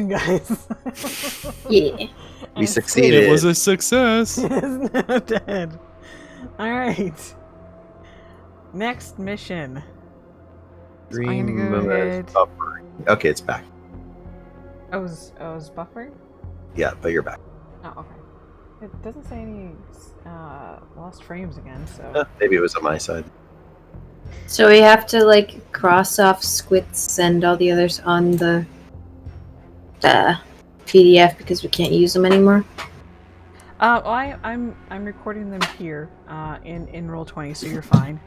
guys. Yeah. We succeeded. It was a success. Is now dead. Alright. Next mission. So I'm gonna go ahead. Buffering. Okay, it's back. I was buffering? Yeah, but you're back. Oh, okay. It doesn't say any lost frames again, so. Maybe it was on my side. So we have to like cross off squits and all the others on the PDF because we can't use them anymore. Well, I'm recording them here in Roll20, so you're fine.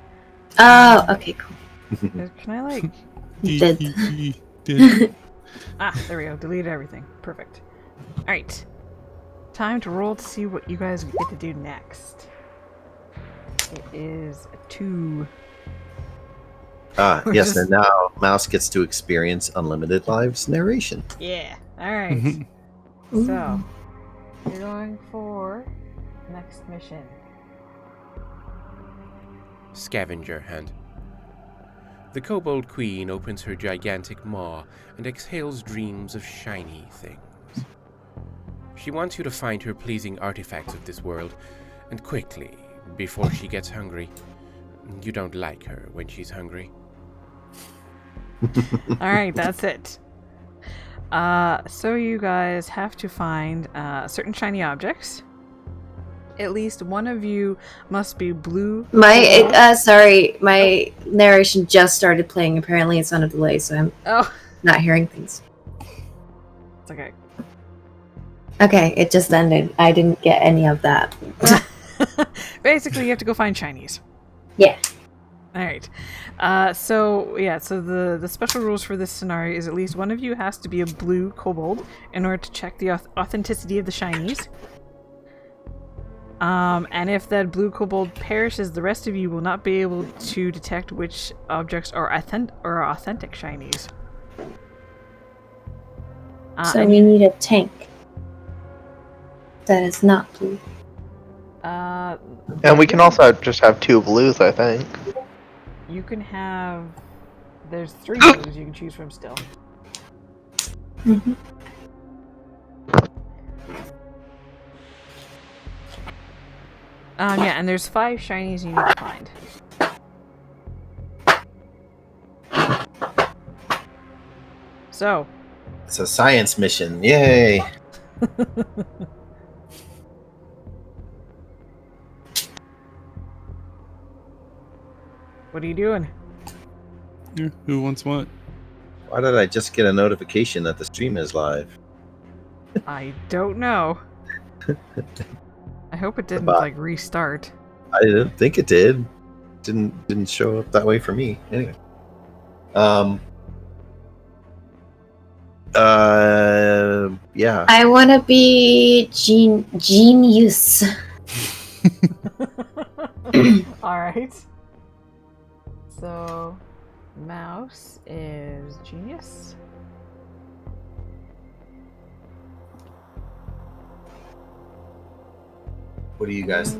Oh, okay, cool. Can I like? Did. There we go. Delete everything. Perfect. All right. Time to roll to see what you guys get to do next. It is a 2. Yes, and now Mouse gets to experience Unlimited Lives narration. Yeah. All right. So you're going for next mission. Scavenger Hunt. The kobold queen opens her gigantic maw and exhales dreams of shiny things. She wants you to find her pleasing artifacts of this world, and quickly, before she gets hungry. You don't like her when she's hungry. Alright, that's it. So you guys have to find certain shiny objects. At least one of you must be blue. Sorry, my narration just started playing. Apparently it's on a delay, so I'm not hearing things. It's okay. Okay, it just ended. I didn't get any of that. Basically, you have to go find shinies. Yeah. Alright. So the special rules for this scenario is at least one of you has to be a blue kobold in order to check the authenticity of the shinies. And if that blue kobold perishes, the rest of you will not be able to detect which objects are authentic shinies. So we need a tank that is not blue. And we can also just have 2 blues, I think. You can have... There's 3 blues you can choose from still. Mm-hmm. Yeah, and there's 5 shinies you need to find. So. It's a science mission. Yay! What are you doing? Yeah, who wants what? Why did I just get a notification that the stream is live? I don't know. I hope it didn't restart. I didn't think it did. Didn't show up that way for me. Anyway. Yeah. I want to be genius. Alright. So, Mouse is genius. What do you guys?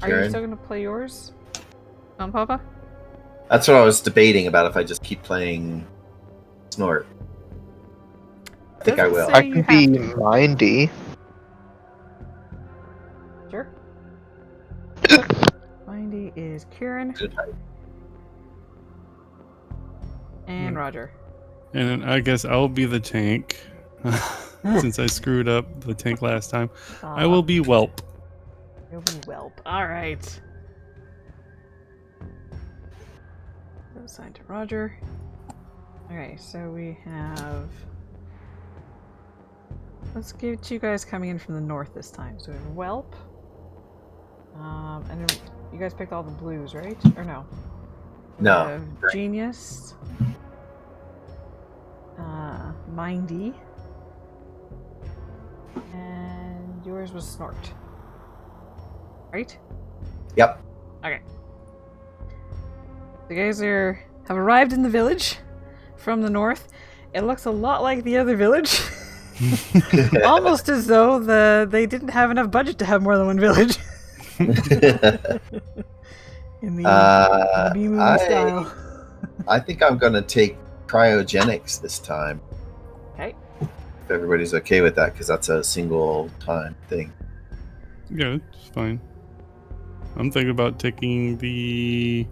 Are you still gonna play yours, Papa? That's what I was debating about. If I just keep playing Snort, I think I will. I can be Mindy. Sure. Mindy is Kieran. And Roger. And I guess I'll be the tank. Since I screwed up the tank last time. I will be Whelp. You'll be Whelp. Alright. Assigned to Roger. Alright, so we have... Let's give it you guys coming in from the north this time. So we have Whelp. And then you guys picked all the blues, right? Or no? No. Genius. Mindy. And yours was Snort. Right? Yep. Okay. The guys have arrived in the village from the north. It looks a lot like the other village. Almost as though they didn't have enough budget to have more than one village. in the B-movie style. I think I'm gonna take cryogenics this time. Okay. If everybody's okay with that, because that's a single time thing. Yeah, it's fine. I'm thinking about taking the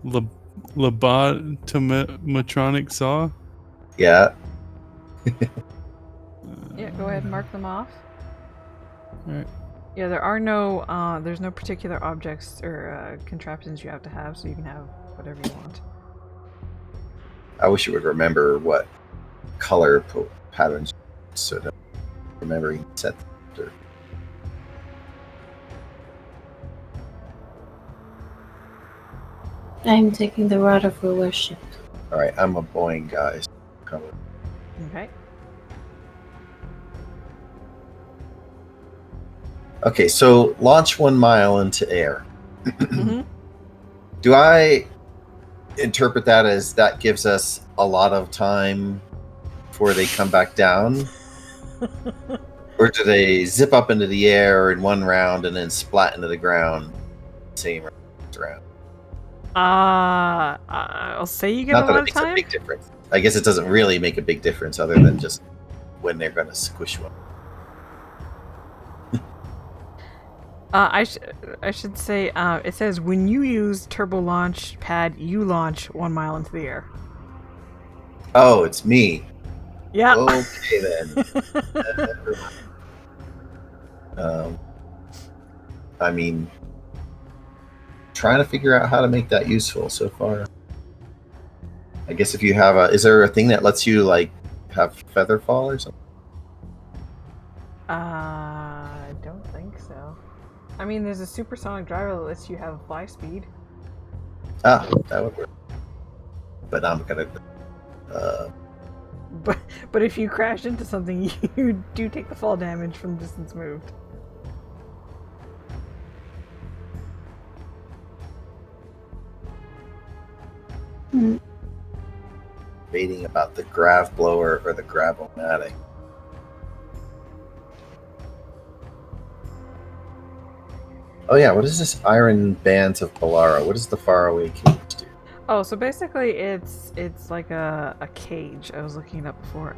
lobotomatronic saw. Yeah. Yeah, go ahead and mark them off. Alright. Yeah, there are no, there's no particular objects or contraptions you have to have, so you can have whatever you want. I wish you would remember what color patterns, so that remembering set. I'm taking the rod of rulership. All right, I'm a Boeing guy. Okay. Okay, so launch 1 mile into air. Mm-hmm. Do I interpret that as that gives us a lot of time before they come back down? Or do they zip up into the air in one round and then splat into the ground same round? I'll say you get Not a that lot it of makes a time. big difference. I guess it doesn't really make a big difference other than just when they're going to squish one. I should say it says when you use turbo launch pad, you launch 1 mile into the air. Oh, it's me. Yeah. Okay then. I mean, trying to figure out how to make that useful so far. I guess if you have is there a thing that lets you like have feather fall or something? I don't think so. I mean, there's a supersonic driver that lets you have fly speed. Ah, that would work. But I'm gonna. But if you crash into something, you do take the fall damage from distance moved. Debating about the grav blower or the grab-o-matic. Oh yeah, what is this Iron Bands of Polara? What does the faraway cage do? Oh, so basically it's like a cage. I was looking it up before.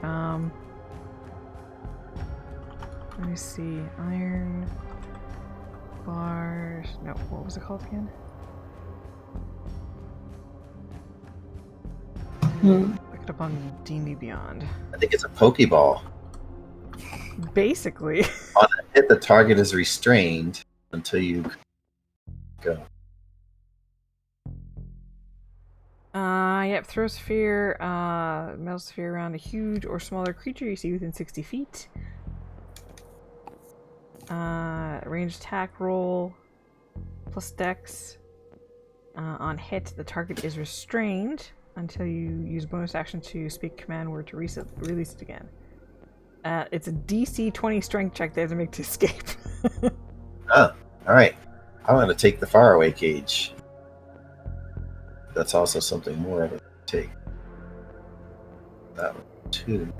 Let me see. Iron bars. No, what was it called again? Look it up on D&D Beyond. I think it's a Pokeball. Basically. On a hit, the target is restrained until you go. Yep, throw a sphere, metal sphere around a huge or smaller creature you see within 60 feet. Range attack roll, plus dex. On hit, the target is restrained until you use bonus action to speak command word to release it again. It's a DC 20 strength check they have to make to escape. Alright. I'm going to take the faraway cage. That's also something more of a take. That one too.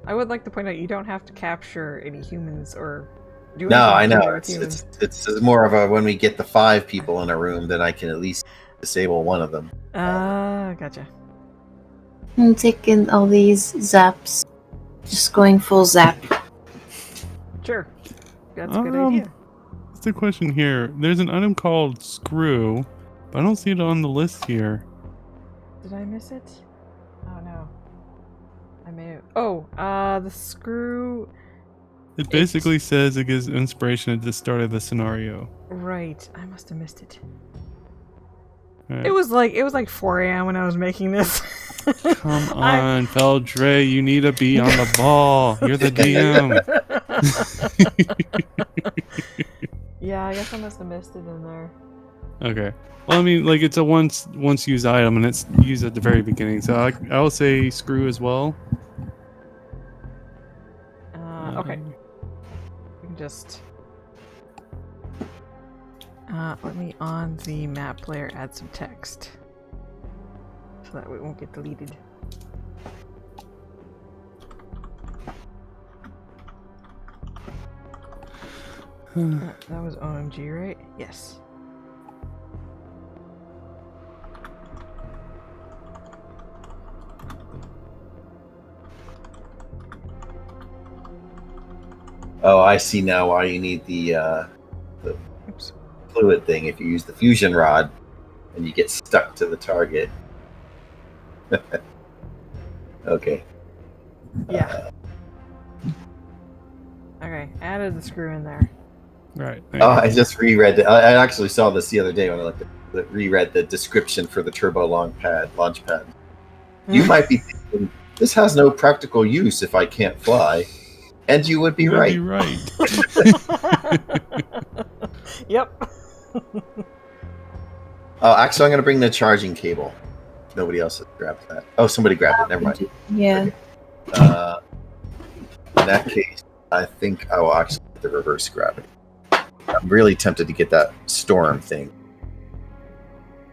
I would like to point out you don't have to capture any humans or do No, I anything know. with humans. It's more of a when we get the 5 people in a room, then I can at least disable one of them. Gotcha. I'm taking all these zaps. Just going full zap. Sure. That's a good idea. That's the question here. There's an item called screw, but I don't see it on the list here. Did I miss it? Oh no. I may have. Oh, the screw. It basically says it gives inspiration at the start of the scenario. Right. I must have missed it. Right. It was like 4 a.m. when I was making this. Come on, Feldre, you need to be on the ball. You're the DM. Yeah, I guess I must have missed it in there. Okay. Well, I mean, like it's a once used item, and it's used at the very beginning. So I will say screw as well. Okay. We can just let me on the map player add some text so that way it won't get deleted. That was OMG, right? Yes. Oh, I see now why you need the Oops. fluid thing. If you use the fusion rod and you get stuck to the target. Okay. Yeah. Okay, added the screw in there. Right. I just reread it. I actually saw this the other day when I reread the description for the turbo launch pad. You might be thinking, this has no practical use if I can't fly. And you would be right. You'd be right. Yep. Oh, actually, I'm going to bring the charging cable. Nobody else has grabbed that. Oh, somebody grabbed it. Never mind. Yeah. Okay. In that case, I think I will actually get the reverse gravity. I'm really tempted to get that storm thing.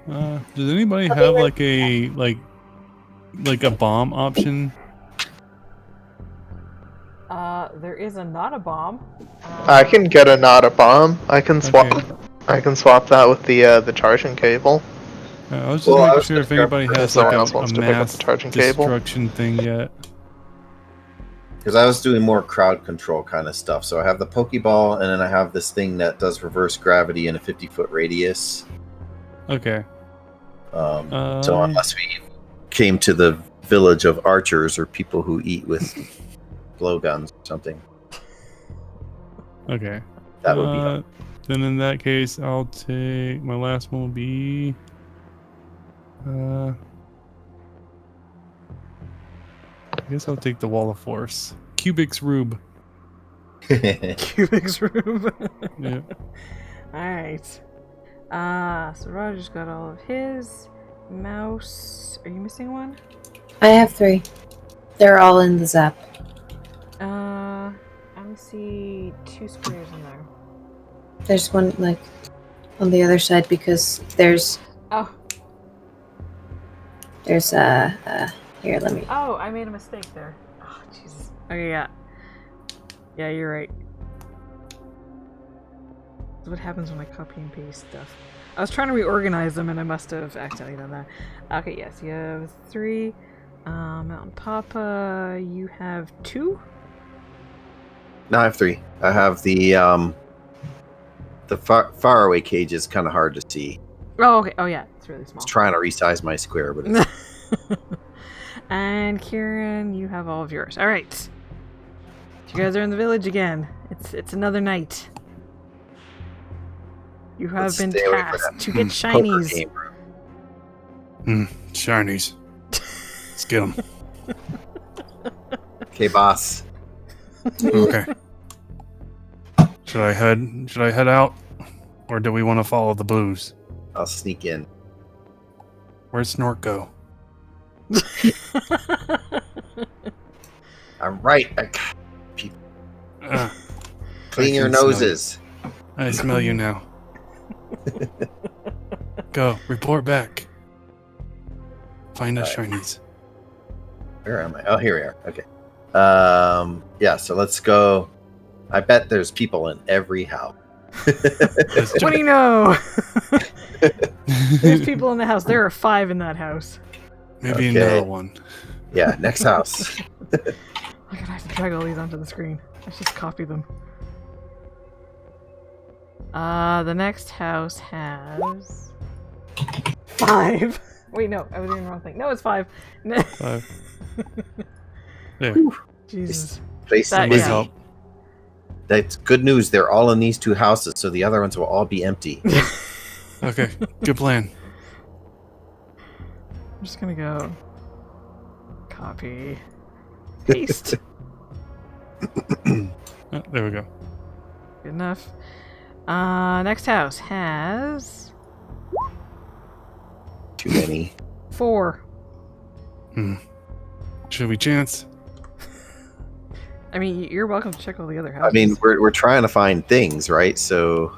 Does anybody have like a bomb option? There is a not a bomb. I can get a not a bomb. I can swap. Okay. I can swap that with the charging cable. I was just Well, I making was sure if gonna anybody grab- has someone like else wants a to pick up mass the charging cable. destruction thing yet. Because I was doing more crowd control kind of stuff. So I have the Pokeball, and then I have this thing that does reverse gravity in a 50-foot radius. Okay. So unless we came to the village of archers or people who eat with blowguns or something, Okay. that would be. Then in that case, I'll take my last one will be. I guess I'll take the Wall of Force. Cubix Rube. Cubix room. Yeah. Alright. So Roger's got all of his. Mouse. Are you missing one? I have 3. They're all in the zap. I only see 2 squares in there. There's one like on the other side because there's Oh. here, let me. Oh, I made a mistake there. Oh, Jesus. Okay, yeah. Yeah, you're right. That's what happens when I copy and paste stuff. I was trying to reorganize them and I must have accidentally done that. Okay, yes, you have 3. Mountain Papa, you have 2? No, I have 3. I have the faraway cage is kind of hard to see. Oh, okay. Oh, yeah, it's really I small. was trying to resize my square, but it's And Kieran, you have all of yours. All right. You guys are in the village again. It's another night. You have Let's been stay away from tasked that to get poker shinies. game. Shinies. Let's get them. Okay, boss. Okay. Should I head out, or do we want to follow the blues? I'll sneak in. Where'd Snort go? I'm right. Uh, Clean I your can smell noses. I smell you now. Go, report back. Find us shinies. Where am I? Oh, here we are. Okay. Yeah, so let's go. I bet there's people in every house. What do you know? There's people in the house. There are 5 in that house. Maybe Okay. another one. Yeah, next house. Oh my god, I have to drag all these onto the screen. Let's just copy them. The next house has 5. Wait, no, I was doing the wrong thing. No, it's 5. 5. There. Jesus. Place That- busy. yeah. That's good news. They're all in these 2 houses, so the other ones will all be empty. Okay, good plan. I'm just gonna go copy, paste. Oh, there we go. Good enough. Next house has Too many. 4. Should we chance? I mean, you're welcome to check all the other I houses. mean, we're trying to find things, right? So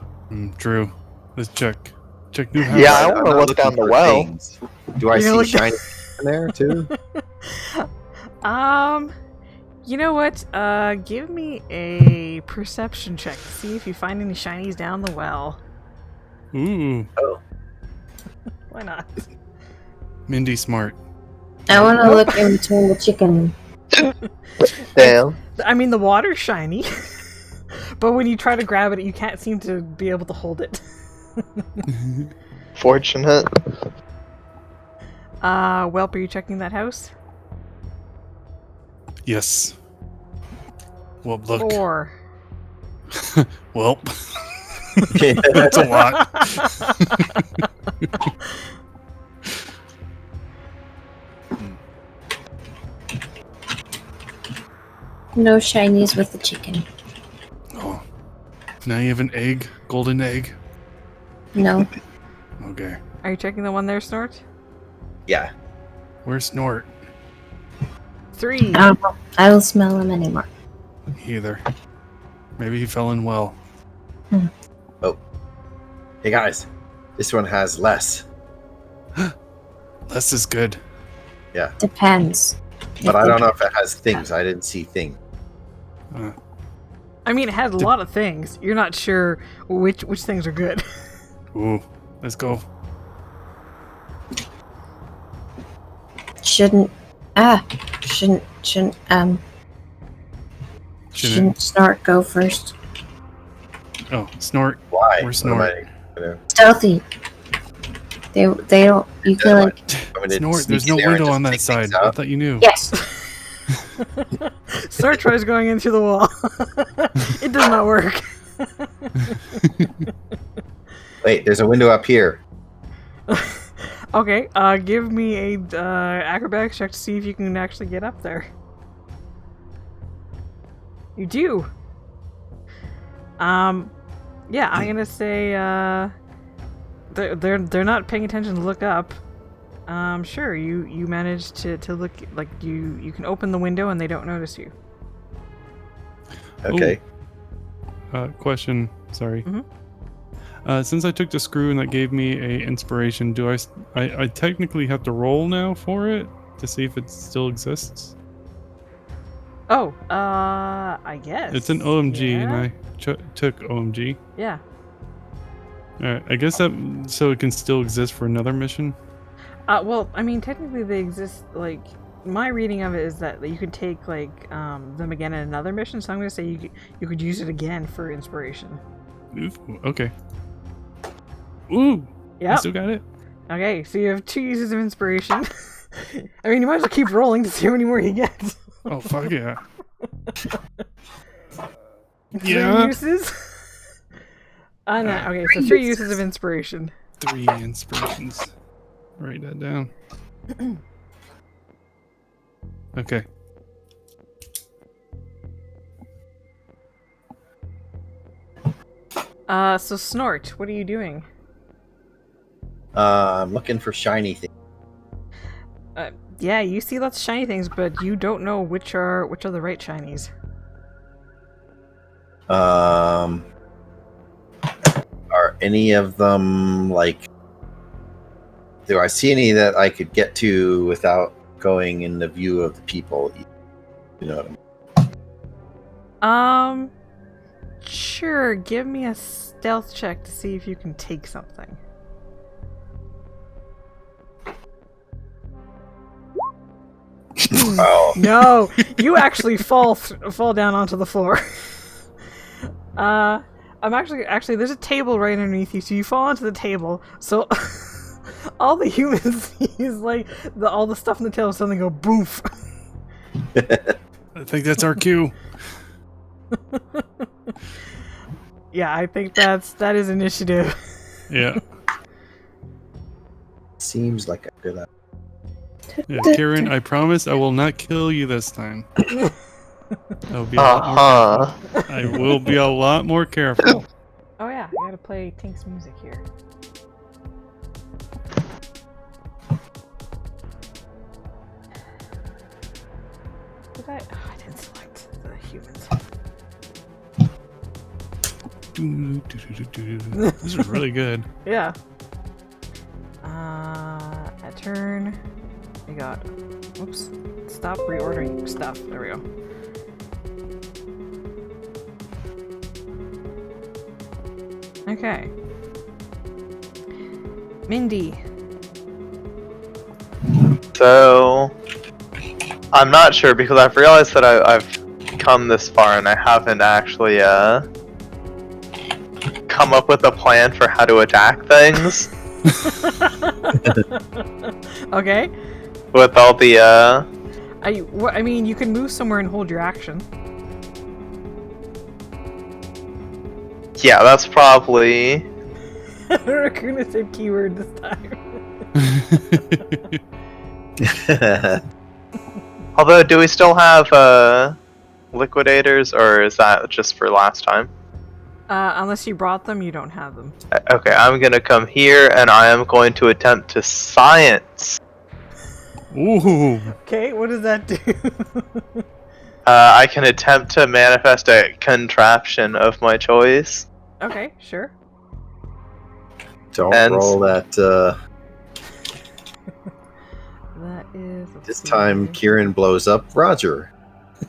True. Let's check. Check new house. Yeah, I I'm wanna not look looking down the for well. things. Do I You're see gonna look shiny in there too? You know what? Give me a perception check to see if you find any shinies down the well. Ooh, Why not? Mindy smart. I want to look in between the chicken. Damn. I mean, the water's shiny, but when you try to grab it, you can't seem to be able to hold it. Fortunate. Welp, are you checking that house? Yes. Well, look. 4. Well, that's a lot. No shinies with the chicken. Oh, now you have an egg, golden egg. No. Okay. Are you checking the one there, Snort? Yeah. Where's Snort? 3. I don't smell him anymore. Either. Maybe he fell in well. Oh. Hey guys, this one has less. Less is good. Yeah. Depends. But I don't know if it has things. I didn't see things. I mean, it has a lot of things. You're not sure which things are good. Ooh, let's go. Shouldn't Snort go first. Oh, Snort. Why? Where's What am Snort? I gonna- Stealthy. They don't. You can like. I'm gonna Snort, there's sneak no in there and window just on that take side. things I out? thought you knew. Yes. Snort tries going into the wall. It does not work. Wait, there's a window up here. Okay, give me a acrobatics check to see if you can actually get up there. You do. Yeah, I'm gonna say they're not paying attention to look up. Sure, you managed to look, like you can open the window and they don't notice you. Okay. Question. Sorry. Mhm. Since I took the screw and that gave me a inspiration, do I technically have to roll now for it to see if it still exists? Oh, I guess. It's an OMG, yeah? and I took OMG. Yeah. Alright, I guess that so it can still exist for another mission. Well, I mean, technically they exist, like, my reading of it is that you could take, like, them again in another mission, so I'm gonna say you could use it again for inspiration. Ooh, okay. Ooh, I Yep. still got it. Okay, so you have 2 uses of inspiration. I mean, you might as well keep rolling to see how many more you get. Oh fuck yeah! 3 Yeah. uses? No, okay, so 3 uses of inspiration. 3 inspirations. Write that down. Okay. So Snort, what are you doing? I'm looking for shiny things. Yeah, you see lots of shiny things, but you don't know which are the right shinies. Are any of them like? Do I see any that I could get to without going in the view of the people? You know what I mean? Sure. Give me a stealth check to see if you can take something. Oh, No, you actually fall down onto the floor. I'm actually there's a table right underneath you, so you fall onto the table. So all the humans see is like all the stuff in the table suddenly go boof. I think that's our cue. Yeah, I think that is initiative. Yeah. seems like a good idea. Yeah, Kieran, I promise I will not kill you this time. I'll be a lot more careful. I will be a lot more careful. Oh yeah, I gotta play Tink's music here. Did I? Oh, I didn't select the humans. This is really good. Yeah. At turn, we got. Oops. Stop reordering stuff. There we go. Okay. Mindy. So, I'm not sure because I've realized that I've come this far and I haven't actually come up with a plan for how to attack things Okay. with all the I mean, you can move somewhere and hold your action. yeah, that's probably Raccoon said keyword this time. although do we still have liquidators or is that just for last time? Unless you brought them, you don't have them. Okay, I'm gonna come here and I am going to attempt to science. Ooh. Okay, what does that do? I can attempt to manifest a contraption of my choice. Okay, sure. Don't And- roll that. That is. let's This see time, here. Kieran blows up Roger.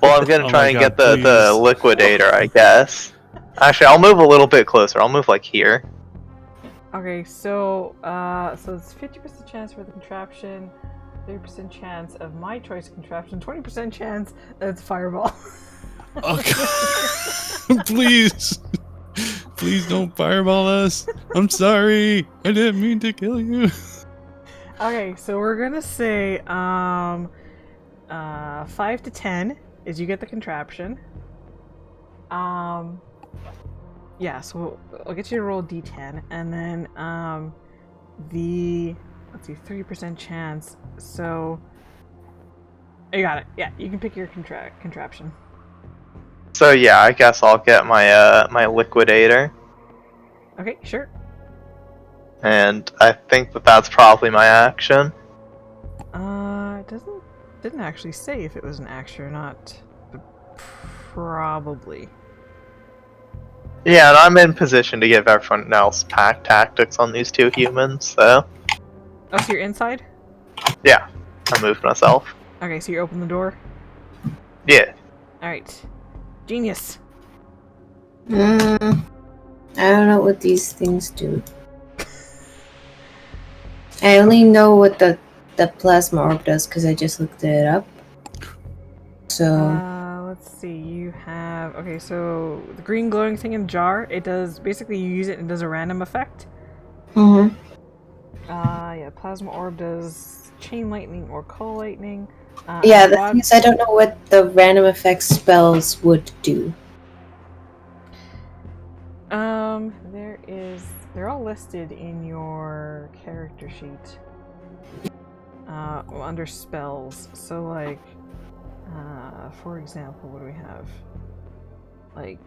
Well, I'm gonna Oh try my and God, get the please. liquidator, I guess. Actually, I'll move a little bit closer. I'll move like here. Okay, so it's 50% chance for the contraption, 30% chance of my choice contraption, 20% chance that it's fireball. Oh, God. Please. Please don't fireball us. I'm sorry. I didn't mean to kill you. Okay, so we're gonna say 5 to 10 is you get the contraption. Yeah, so I'll get you to roll d10, and then let's see, 30% chance. So you got it. Yeah, you can pick your contraption. So yeah, I guess I'll get my my liquidator, Okay, sure. and I think that that's probably my action. It didn't actually say if it was an action or not, but probably. Yeah, and I'm in position to give everyone else pack tactics on these two humans. So Oh, so you're inside? yeah, I moved myself. Okay, so you open the door. Yeah. All right, genius. I don't know what these things do. I only know what the plasma orb does because I just looked it up. So Let's see. You have so the green glowing thing in the jar. It does basically you use it and it does a random effect. Yeah, plasma orb does chain lightning or coal lightning. yeah, the thing is, I don't know what the random effects spells would do. They're all listed in your character sheet. Under spells. So like, for example, what do we have? Like,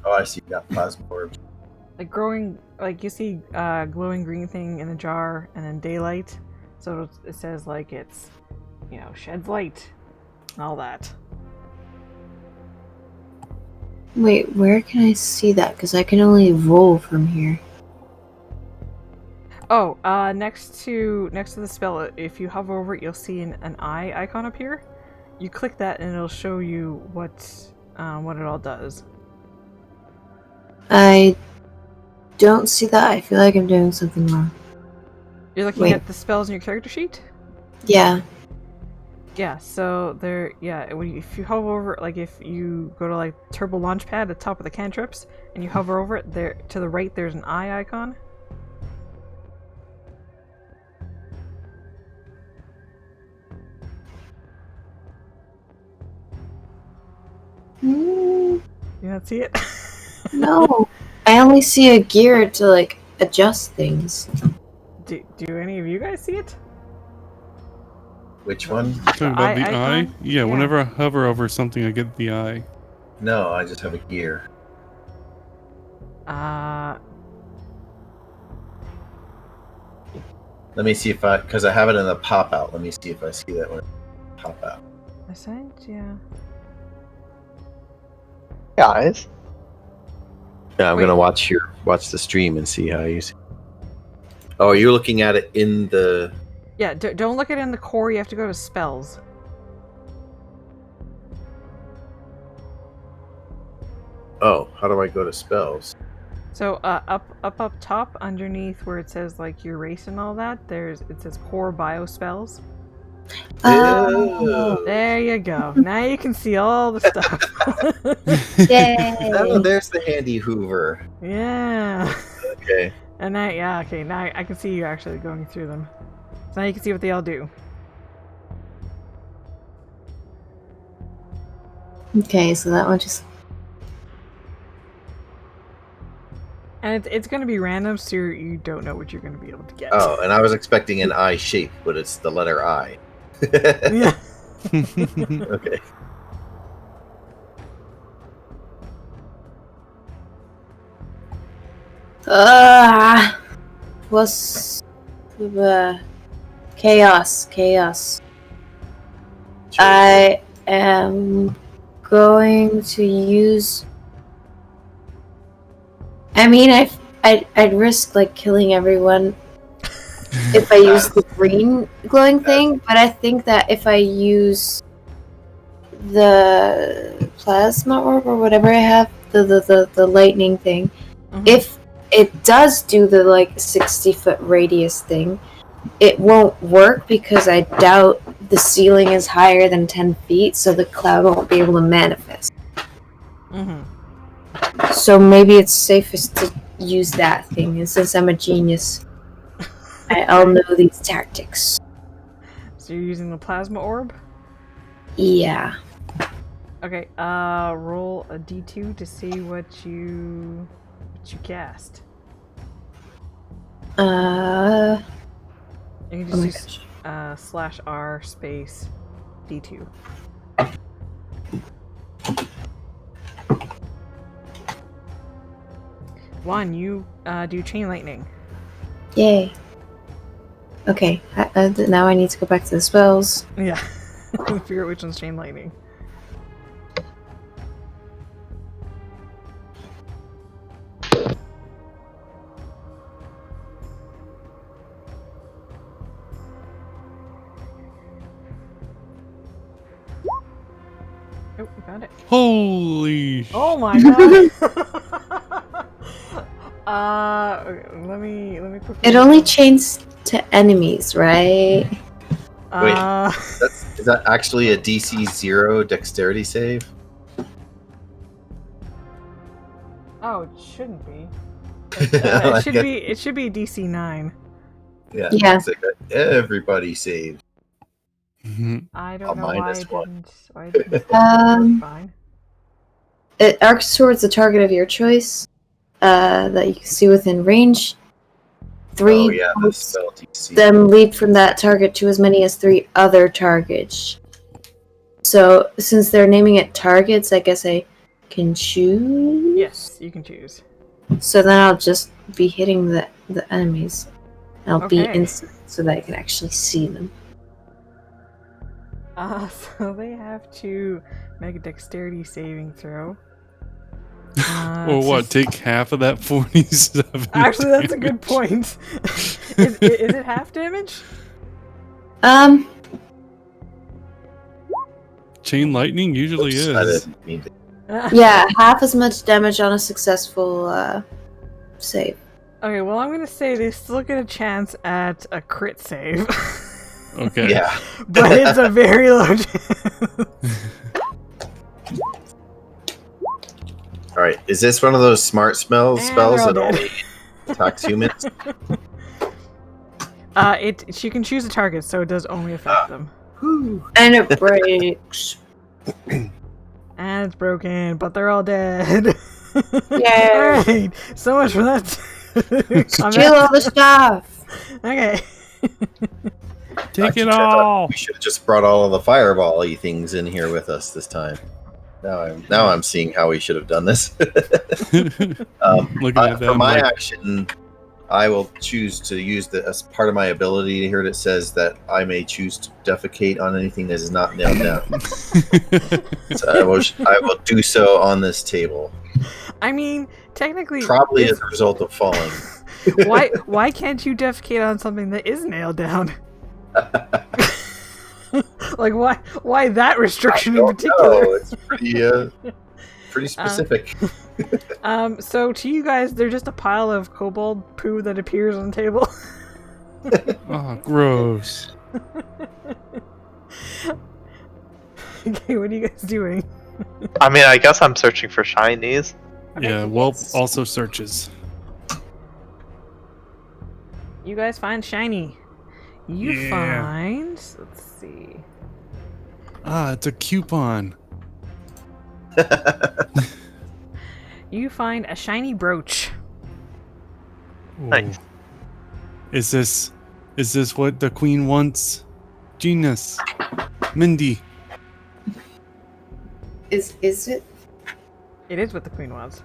Oh, I see. You got plasma orb. like growing, like you see, glowing green thing in a jar, and then daylight. So it says like it's, sheds light, and all that. Wait, where can I see that? Because I can only roll from here. Oh, next to the spell, if you hover over it, you'll see an eye icon appear. You click that, and it'll show you what it all does. I don't see that. I feel like I'm doing something wrong. You're looking Wait. at the spells in your character sheet. Yeah. Yeah, so there. Yeah, if you hover over, like if you go to like Turbo Launchpad at the top of the cantrips, and you hover over it, there to the right, there's an eye icon. Mm, You don't see it? no. I only see a gear to like adjust things. Do any of you guys see it? Which one? Talking about the eye? icon? Yeah, Yeah. whenever I hover over something, I get the eye. No, I just have a gear. Let me see if because I have it in the pop out. Let me see if I see that one pop out. I sent, yeah. Guys. Yeah, I'm Wait. gonna watch the stream and see how you see. Oh, you're looking at it in the. Yeah, don't look at it in the core. You have to go to spells. Oh, how do I go to spells? So up top, underneath where it says like your race and all that, it says core bio spells. Oh. There you go. Now you can see all the stuff. Yay! Oh, there's the handy Hoover. Yeah. Okay. And now, okay, now I can see you actually going through them. So now you can see what they all do. Okay, so that one just. And it's going to be random, so you don't know what you're going to be able to get. Oh, and I was expecting an I shape, but it's the letter I. Yeah. Okay. What's chaos? I am going to use. I mean, I'd risk like killing everyone if I use the green glowing thing, but I think that if I use the plasma orb or whatever I have, the lightning thing, if it does do the like 60-foot radius thing, it won't work because I doubt the ceiling is higher than 10 feet, so the cloud won't be able to manifest. So maybe it's safest to use that thing, and since I'm a genius, I'll know these tactics. So you're using the plasma orb? Yeah. Okay, roll a d2 to see what you cast. You can just use /r space d2. One, you do chain lightning. Yay. Okay, now I need to go back to the spells. Yeah. Figure out which one's chain lightning. Oh, we found it. Holy! Oh my god! Let me quickly. It only chains to enemies, right? Wait, is that actually a DC 0 dexterity save? Oh, it shouldn't be. It should be DC 9. Yeah. Yeah. It's like everybody saved. I don't know why minus it one. didn't. Fine. It arcs towards the target of your choice that you can see within range. 3 Oh yeah, the bolts, spell DC. then leap from that target to as many as 3 other targets. So, since they're naming it targets, I guess I can choose? Yes, you can choose. So then I'll just be hitting the enemies. I'll be Okay. inside so that I can actually see them. So they have to make a dexterity saving throw. Or what? Take half of that 47. Actually, that's a good point. Is it half damage? Chain lightning usually Oops, I is. didn't mean to. Yeah, half as much damage on a successful save. Okay, well, I'm gonna say they still get a chance at a crit save. Okay. Yeah. But it's a very low chance. All right. Is this one of those smart spells And spells they're all that dead. only attacks humans? She can choose a target, so it does only affect them. And it breaks. And it's broken, but they're all dead. Yay. Alright, so much for that. Steal all the stuff! Okay. Take it Actually, I thought all. We should have just brought all of the fireball-y things in here with us this time. Now I'm seeing how we should have done this. Looking at that, For I'm my like, action, I will choose to use the as part of my ability here. It says that I may choose to defecate on anything that is not nailed down. So I will do so on this table. I mean, technically, Probably as a result of falling. why can't you defecate on something that is nailed down? Like why that restriction in particular? No, it's pretty. pretty specific. So to you guys, they're just a pile of kobold poo that appears on the table. Oh, gross. Okay, what are you guys doing? I mean, I guess I'm searching for shinies. Yeah, Whelp also searches. You guys find shiny. You Yeah. find. Let's see. Ah, it's a coupon. You find a shiny brooch. Ooh. Nice. Is this what the queen wants? Genius. Mindy. Is it? It is what the queen wants.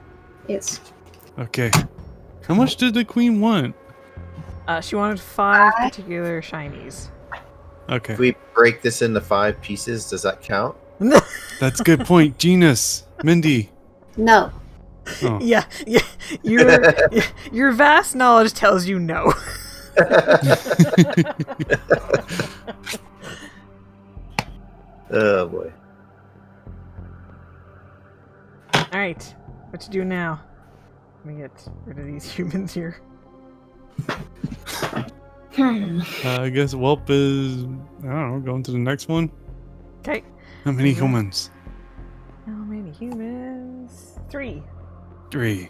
Yes. Okay. How much did the queen want? She wanted 5 particular shinies. Okay. If we break this into 5 pieces, does that count? That's a good point. Genius. Mindy. No. Oh. Yeah. Your vast knowledge tells you no. Oh boy. Alright, what you do now? Let me get rid of these humans here. I guess Whelp is, I don't know, going to the next one. Okay. How many Yeah. humans? How many humans? 3. 3.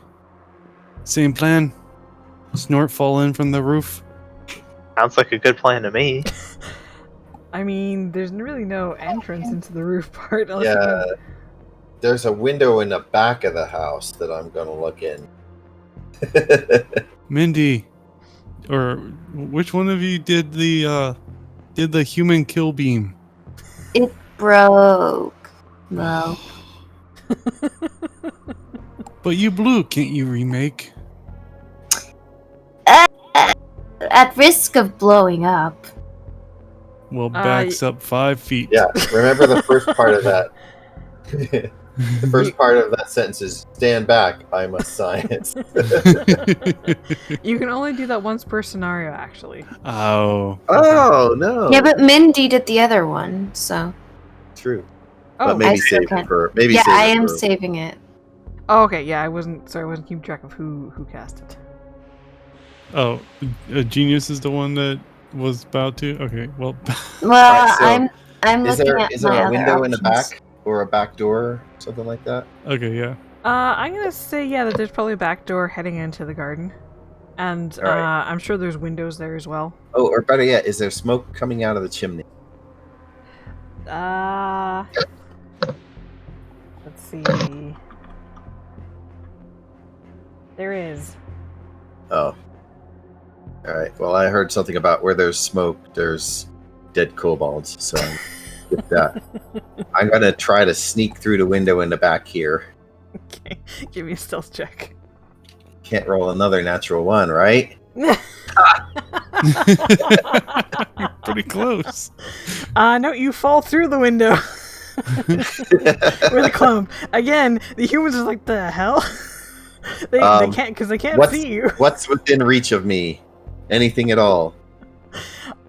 Same plan? Snort fall in from the roof? Sounds like a good plan to me. I mean, there's really no entrance into the roof part. Unless Yeah. There's a window in the back of the house that I'm gonna look in. Mindy, or which one of you did the human kill beam? It broke. Well, But you blew, can't you remake? at risk of blowing up. Well, backs up 5 feet. Yeah, remember the first part of that. The first part of that sentence is "Stand back, I must science." you can only do that once per scenario, actually. Oh. Oh no! Yeah, but Mindy did the other one, so. True. Oh, But maybe I still save it can't. for maybe. Yeah, save I it am for- saving it. Oh, okay, yeah, I wasn't keeping track of who cast it. Oh, Genius is the one that was about to? Okay, well. Well, Alright, so I'm Is looking there at is my there a other window in the options. back or a back door, something like that? Okay, yeah. I'm gonna say, yeah, that there's probably a back door heading into the garden. And Alright. I'm sure there's windows there as well. Oh, or better yet, is there smoke coming out of the chimney? Let's see. There is. Oh. Alright. Well, I heard something about where there's smoke, there's dead kobolds, so with that. I'm gonna try to sneak through the window in the back here. Okay, give me a stealth check. Can't roll another natural one, right? Pretty close. No, you fall through the window with a clump. Again, the humans are like, the hell? they can't, because they can't see you. What's within reach of me? Anything at all?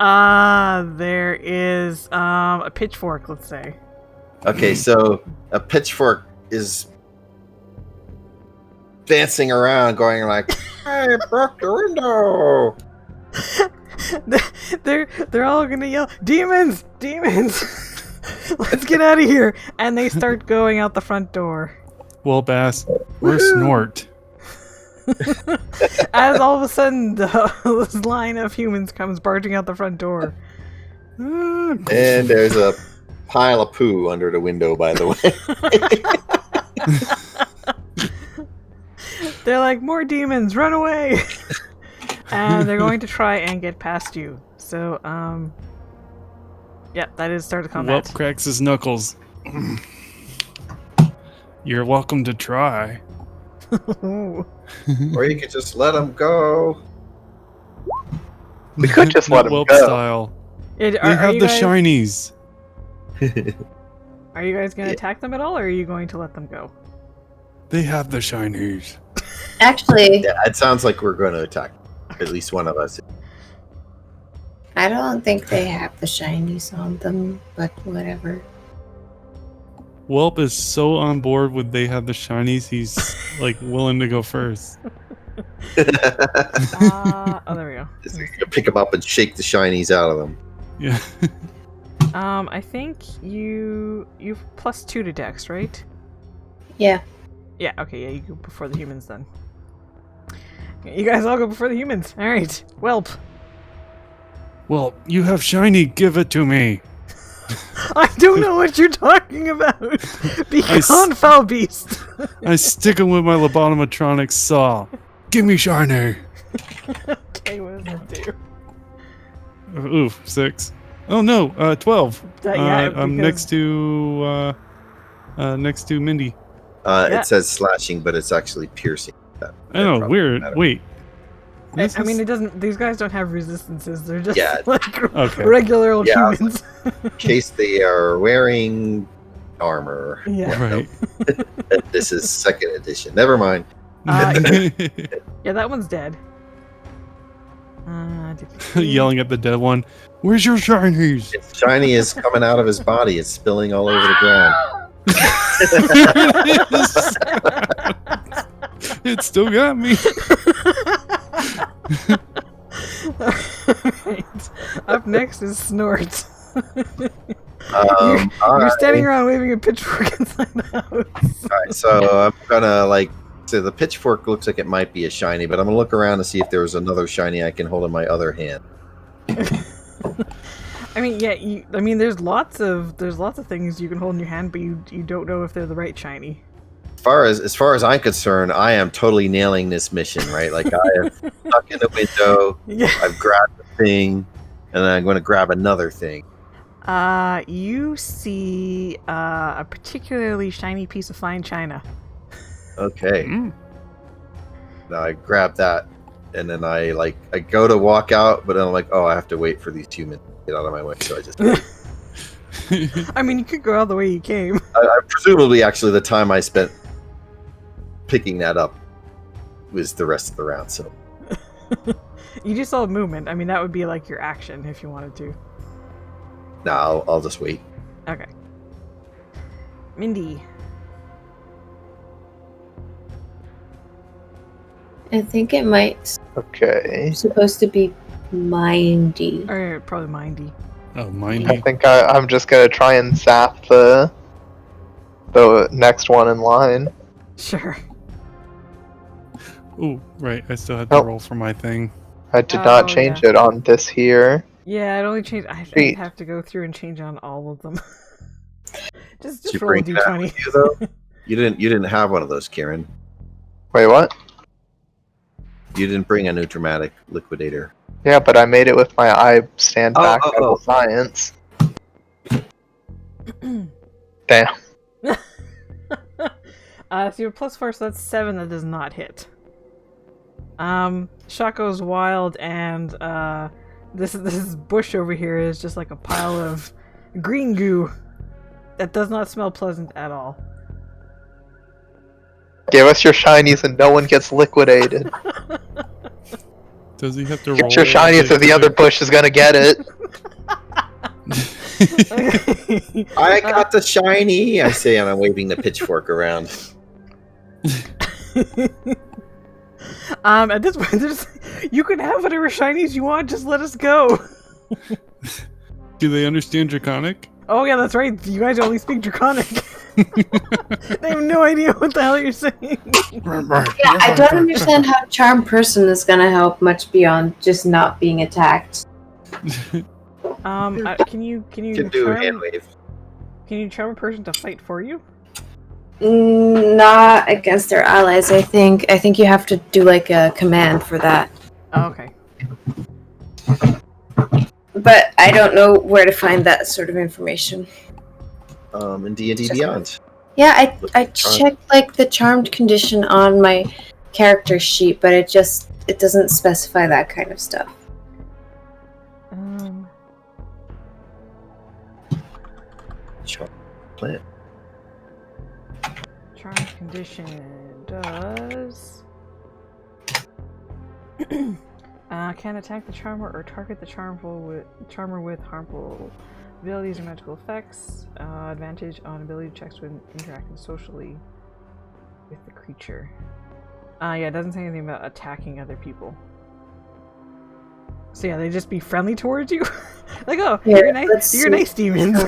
There is a pitchfork, let's say. Okay, so a pitchfork is dancing around, going like, "I broke the window!" They're all gonna yell, "Demons! Demons! Let's get out of here!" And they start going out the front door. Well, Bass, we're Snort. As all of a sudden, this line of humans comes barging out the front door. And there's a pile of poo under the window, by the way. They're like, "More demons! Run away!" And they're going to try and get past you. So, yeah, that is start of combat. Whelp cracks his knuckles. You're welcome to try. Ooh. Or you could just let them go. We could just let him Whelp go. style. It- They are have you the guys- shinies. Are you guys going to attack them at all, or are you going to let them go? They have the shinies. Actually, Yeah, it sounds like we're going to attack. At least one of us. I don't think they have the shinies on them, but whatever. Whelp is so on board with they have the shinies, he's like willing to go first. Oh, there we go. Just pick them up and shake the shinies out of them. Yeah. I think you've +2 to Dex, right? Yeah. Yeah. Okay. Yeah, you go before the humans then. You guys all go before the humans. All right. Whelp. Well, you have shiny, give it to me. I don't know what you're talking about. Be gone, foul beast. I stick him with my lobotomatronic saw. Give me shiny. Okay, what does that do? Ooh, 6. Oh no, 12. Yeah, I'm next to Mindy. Yeah. It says slashing, but it's actually piercing. That Oh, probably weird. matters. Wait. I mean, it doesn't. These guys don't have resistances. They're just Yeah. like Okay. regular old Yeah. humans. In case they are wearing armor. Yeah. Right. This is 2nd edition. Never mind. Yeah, that one's dead. Yelling at the dead one. Where's your shinies? Its shiny is coming out of his body. It's spilling all over the ground. It still got me. Right. Up next is Snort. Alright, You're standing around waving a pitchfork inside the house. so I'm gonna so the pitchfork looks like it might be a shiny, but I'm gonna look around to see if there was another shiny I can hold in my other hand. I mean, yeah. There's lots of things you can hold in your hand, but you don't know if they're the right shiny. As far as I'm concerned, I am totally nailing this mission, right? Like I have stuck in the window, Yeah. I've grabbed the thing, and then I'm going to grab another thing. You see a particularly shiny piece of fine china. Okay. Mm. Now I grab that, and then I go to walk out, but then I'm like, oh, I have to wait for these humans to get out of my way, so I just. I mean, you could go all the way you came. I presumably, actually, the time I spent picking that up was the rest of the round. So You just saw movement. I mean, that would be like your action if you wanted to. now I'll just wait. Okay. Mindy. I think it might Okay. supposed to be Mindy. Or probably Mindy. Oh, I mindy. think I'm just gonna try and zap the next one in line. Sure. Ooh, right. I still had to Oh. roll for my thing. I did Oh, not change yeah. it on this here. Yeah, it only changed. I'd Sweet. have to go through and change on all of them. just Did you roll a bring that d20. with you, though? You didn't have one of those, Kieran. Wait, what? You didn't bring a new dramatic liquidator. Yeah, but I made it with my eye stand back oh. science. Damn. So you're +4, so that's 7. That does not hit. Shot goes wild, and this bush over here is just like a pile of green goo that does not smell pleasant at all. Give us your shinies and no one gets liquidated. Does he have to roll? Get your shinies or the other bush is gonna get it. I got the shiny, I say, and I'm waving the pitchfork around. At this point, you can have whatever shinies you want. Just let us go. Do they understand Draconic? Oh yeah, that's right. You guys only speak Draconic. They have no idea what the hell you're saying. Yeah, I don't understand how Charm Person is gonna help much beyond just not being attacked. Can you Can do a hand wave. Can you charm a person to fight for you? Not against their allies, I think. I think you have to do like a command for that. Oh, okay. But I don't know where to find that sort of information. In D&D Beyond. Yeah, I checked like the charmed condition on my character sheet, but it doesn't specify that kind of stuff. Plant. Charm condition does. Can attack the charmer or target the charmer with harmful Abilities and magical effects. Advantage on ability checks when interacting socially with the creature. Yeah, it doesn't say anything about attacking other people. So yeah, they just be friendly towards you. Like, oh, Here, you're nice. You're nice, demons.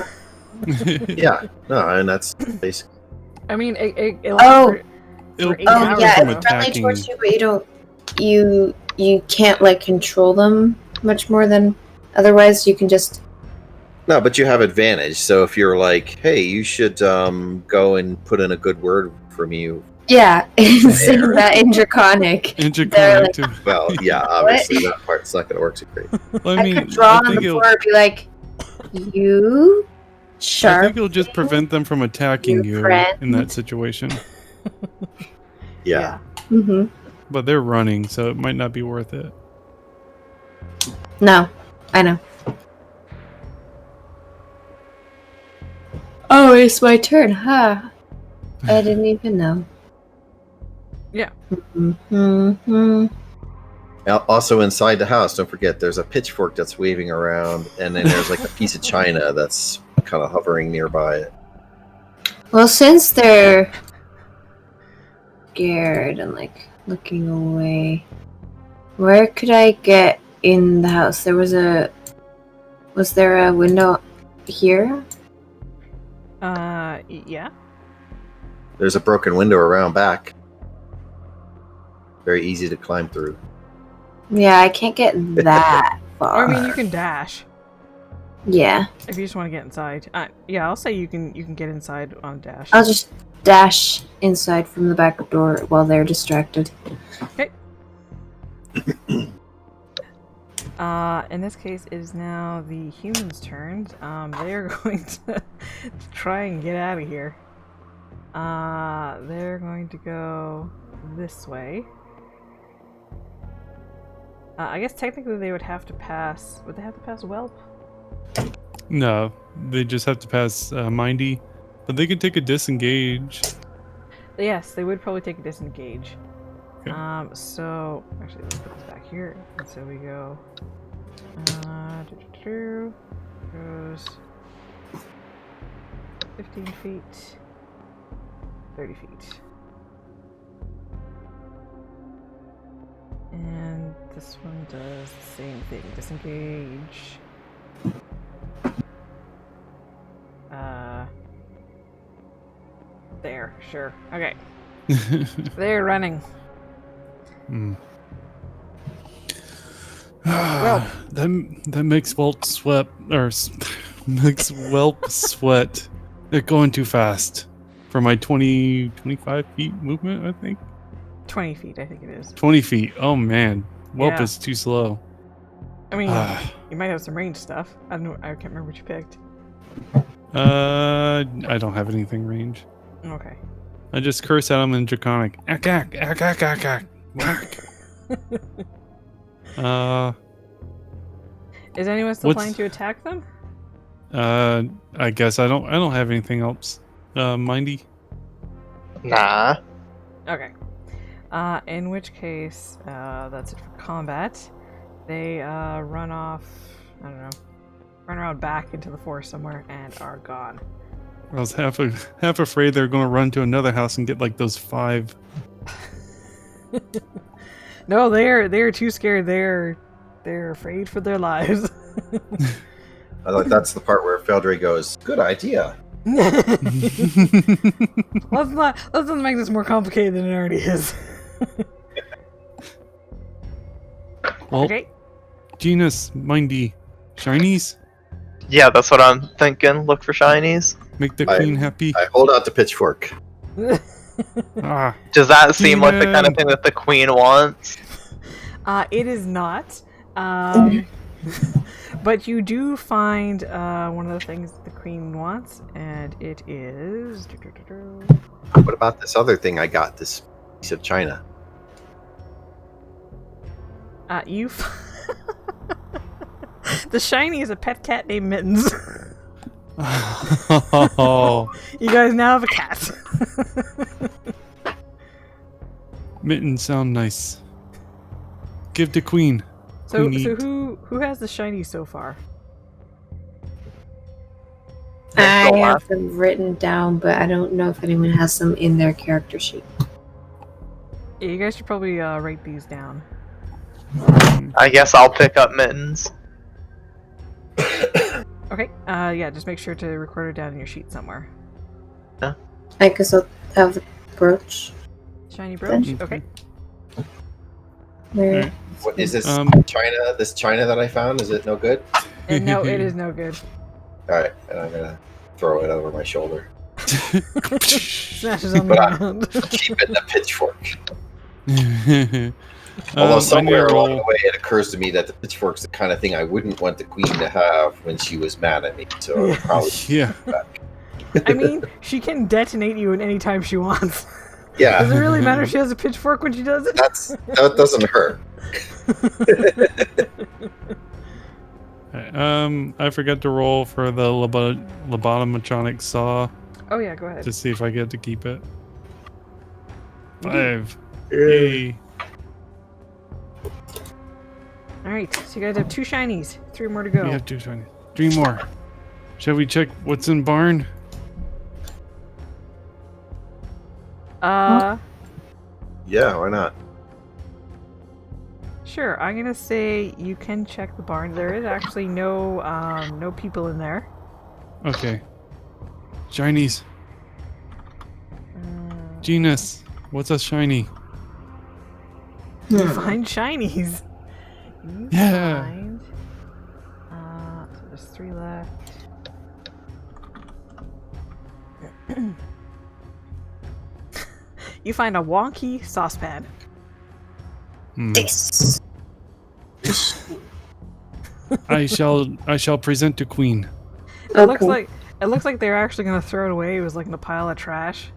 Yeah, no, and that's basic. I mean, it Oh. It'll for 8 Oh hours. yeah, from it's friendly attacking towards you. you, but you can't like control them much more than otherwise. You can just No, but you have advantage. So if you're like, hey, you should go and put in a good word for me. saying that in Draconic. And They're like, too. Well, yeah, obviously that part's not going to work so great. Well, I could draw on the floor and be like, you I sharp. think it'll just prevent them from attacking You you friend. in that situation. Yeah. Mm-hmm. But they're running, so it might not be worth it. No, I know. Oh, it's my turn, huh? I didn't even know. Yeah. Mm-hmm. Also inside the house, don't forget, there's a pitchfork that's waving around, and then there's like a piece of china that's kind of hovering nearby it. Well, since they're scared and like looking away, where could I get in the house? Was there a window here? Yeah. There's a broken window around back. Very easy to climb through. Yeah, I can't get that Or, far. I mean, you can dash Yeah, if you just want to get inside. Yeah, I'll say you can get inside on dash. I'll just dash inside from the back door while they're distracted. Okay. In this case, it is now the humans' turn. They are going to try and get out of here. They're going to go this way. I guess technically they would have to pass. Would they have to pass Whelp? No, they just have to pass Mindy. But they can take a disengage. Yes, they would probably take a disengage. Okay. So actually, let's put this back here. And so we go. Goes 15 feet, 30 feet. And this one does the same thing. Disengage. There, sure. Okay. They're running. Hmm. Well. that makes Whelp sweat, makes Whelp sweat. They're going too fast for my 25 feet movement, I think. 20 feet, I think it is. 20 feet. Oh man, Whelp Yeah. is too slow. I mean, you might have some range stuff. I don't know. I can't remember what you picked. I don't have anything range. Okay. I just curse at him in Draconic. Ack, ack, ack, ack, ack, ack. Whack. Is anyone still What's- planning to attack them? I guess I don't have anything else. Mindy? Nah. Okay. In which case, that's it for combat. They run off. I don't know. Run around back into the forest somewhere and are gone. I was half afraid they were going to run to another house and get like those 5. No, they're too scared. They're afraid for their lives. I like that's the part where Feldre goes, "Good idea." Let's not make this more complicated than it already is. Well, Okay. Genus, Mindy, Shinies, Yeah, that's what I'm thinking. Look for shinies. make the I- queen happy. I hold out the pitchfork. Ah, Does that seem like the kind of Demon. thing that the queen wants? It is not. But you do find one of the things the queen wants, and it is. What about this other thing I got? This piece of china. You. The shiny is a pet cat named Mittens. oh, You guys now have a cat. mittens sound nice. Give to queen. So Queen eat. who has the shiny so far? I have them written down, but I don't know if anyone has them in their character sheet. Yeah, you guys should probably write these down. I guess I'll pick up mittens. Okay. Yeah, just make sure to record it down in your sheet somewhere. I guess I'll have the brooch. Shiny brooch. Okay. Where? Alright. What is this China? This China that I found, is it no good? And no, it is no good. All right, and I'm gonna throw it over my shoulder. Smashes on the But ground. Keep it in a pitchfork. Although I need somewhere to along roll. the way, it occurs to me that the pitchfork's the kind of thing I wouldn't want the queen to have when she was mad at me. So Yeah. probably, Yeah. I mean, she can detonate you at any time she wants. yeah, Does it really matter if she has a pitchfork when she does it? that doesn't hurt. I forgot to roll for the lobotomatronic saw Oh yeah, go ahead. to see if I get to keep it. 5. Yay. Alright, so you guys have 2 shinies. 3 more to go. We have 2 shiny. 3 more. Shall we check what's in barn? Yeah, why not? Sure, I'm gonna say you can check the barn. There is actually no people in there. Okay. Shinies. Genus. What's a shiny? You find shinies. You Yeah. find... so there's 3 left. You find a wonky saucepan. This. I shall present to Queen. It looks like they're actually gonna throw it away. It was like in a pile of trash.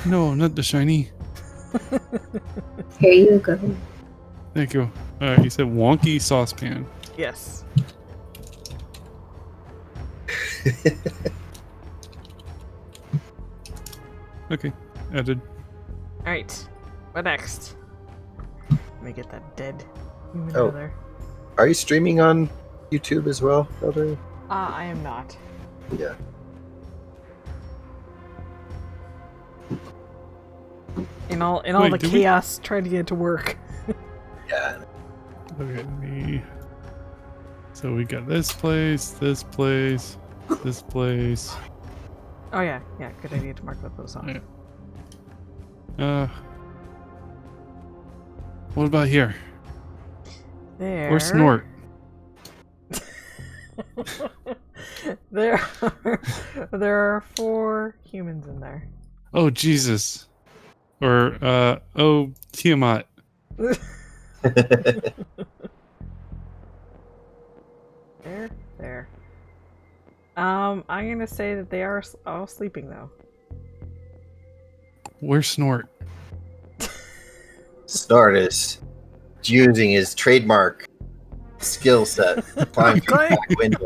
No, not the shiny. Here you go. Thank you. You said wonky saucepan. Yes. Okay, added. Alright. What next? Let me get that dead human Oh. out of there. Are you streaming on YouTube as well, Elder? I am not. Yeah. In all Wait, the did we- chaos trying to get it to work. Yeah. Look at me. So we got this place, this place, this place. Oh yeah, good idea to mark those off. Yeah. What about here? There. Where's Snort? there are 4 humans in there. Oh Jesus. Or Tiamat. There. I'm gonna say that they are all sleeping though. Where's Snort? Snort is using his trademark skill set to climb through the back window.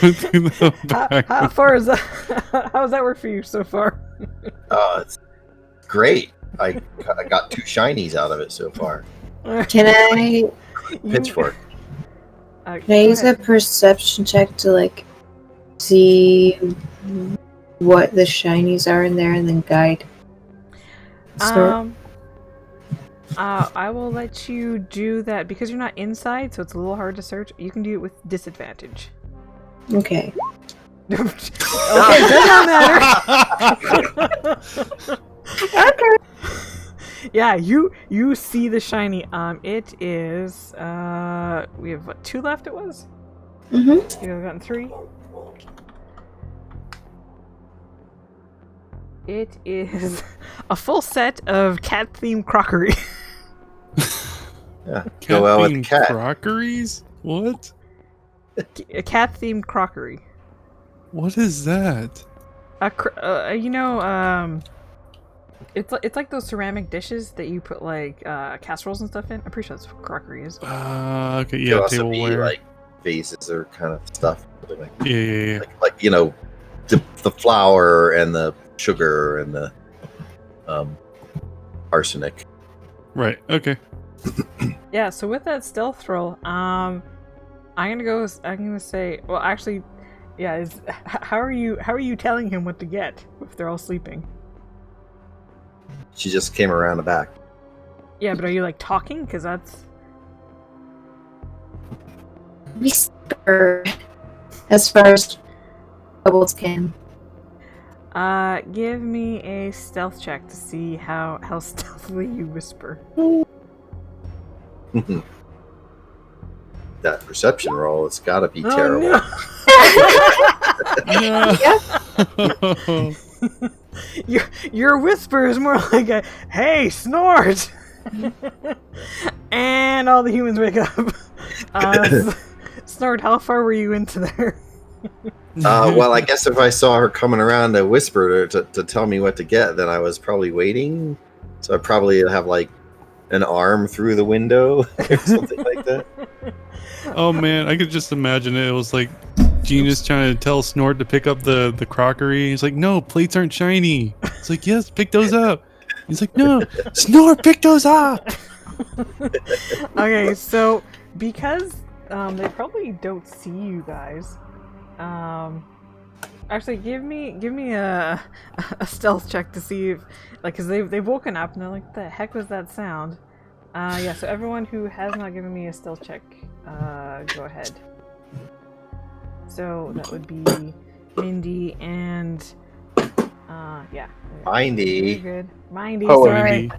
Go through the back. How far is that? How does that work for you so far? It's great. I got 2 shinies out of it so far. Can I Pitchfork. can I use a perception check to like see what the shinies are in there and then guide? Snort? I will let you do that because you're not inside, so it's a little hard to search. You can do it with disadvantage. Okay. Okay, does not matter. Okay. Yeah, you see the shiny. It is we have what, 2 left. It was. Mm-hmm. You've gotten 3. It is a full set of cat-themed crockery. Yeah. Go well with the Cat-themed cat. crockeries? What? A cat-themed crockery. What is that? It's like those ceramic dishes that you put like casseroles and stuff in. I'm pretty sure that's what crockery is. Okay, Could yeah, also be tableware. like vases or kind of stuff. Like, Yeah. like the flour and the sugar and the arsenic. Right. Okay. Yeah. So with that stealth roll, I'm gonna say. Well, actually, Yeah, how are you telling him what to get if they're all sleeping? She just came around the back. Yeah, but are you like talking? Because that's Whisper as far as kobolds can. give me a stealth check to see how stealthily you whisper. That perception roll, it's gotta be Oh, terrible. no. Your whisper is more like a "Hey, snort!" And all the humans wake up. Snort, how far were you into there? Well, I guess if I saw her coming around to whisper to tell me what to get, then I was probably waiting. So I'd probably have like an arm through the window or something like that. Oh man, I could just imagine it. It was like Genius trying to tell Snort to pick up the crockery. He's like, no, plates aren't shiny. It's like, yes, pick those up. He's like, no, Snort, pick those up. Okay, so because they probably don't see you guys. Actually, give me a stealth check to see if, like, because they've woken up and they're like, "The heck was that sound?" Yeah. So everyone who has not given me a stealth check, go ahead. So that would be Mindy and yeah. Mindy. You're good. Mindy. Oh, Sorry.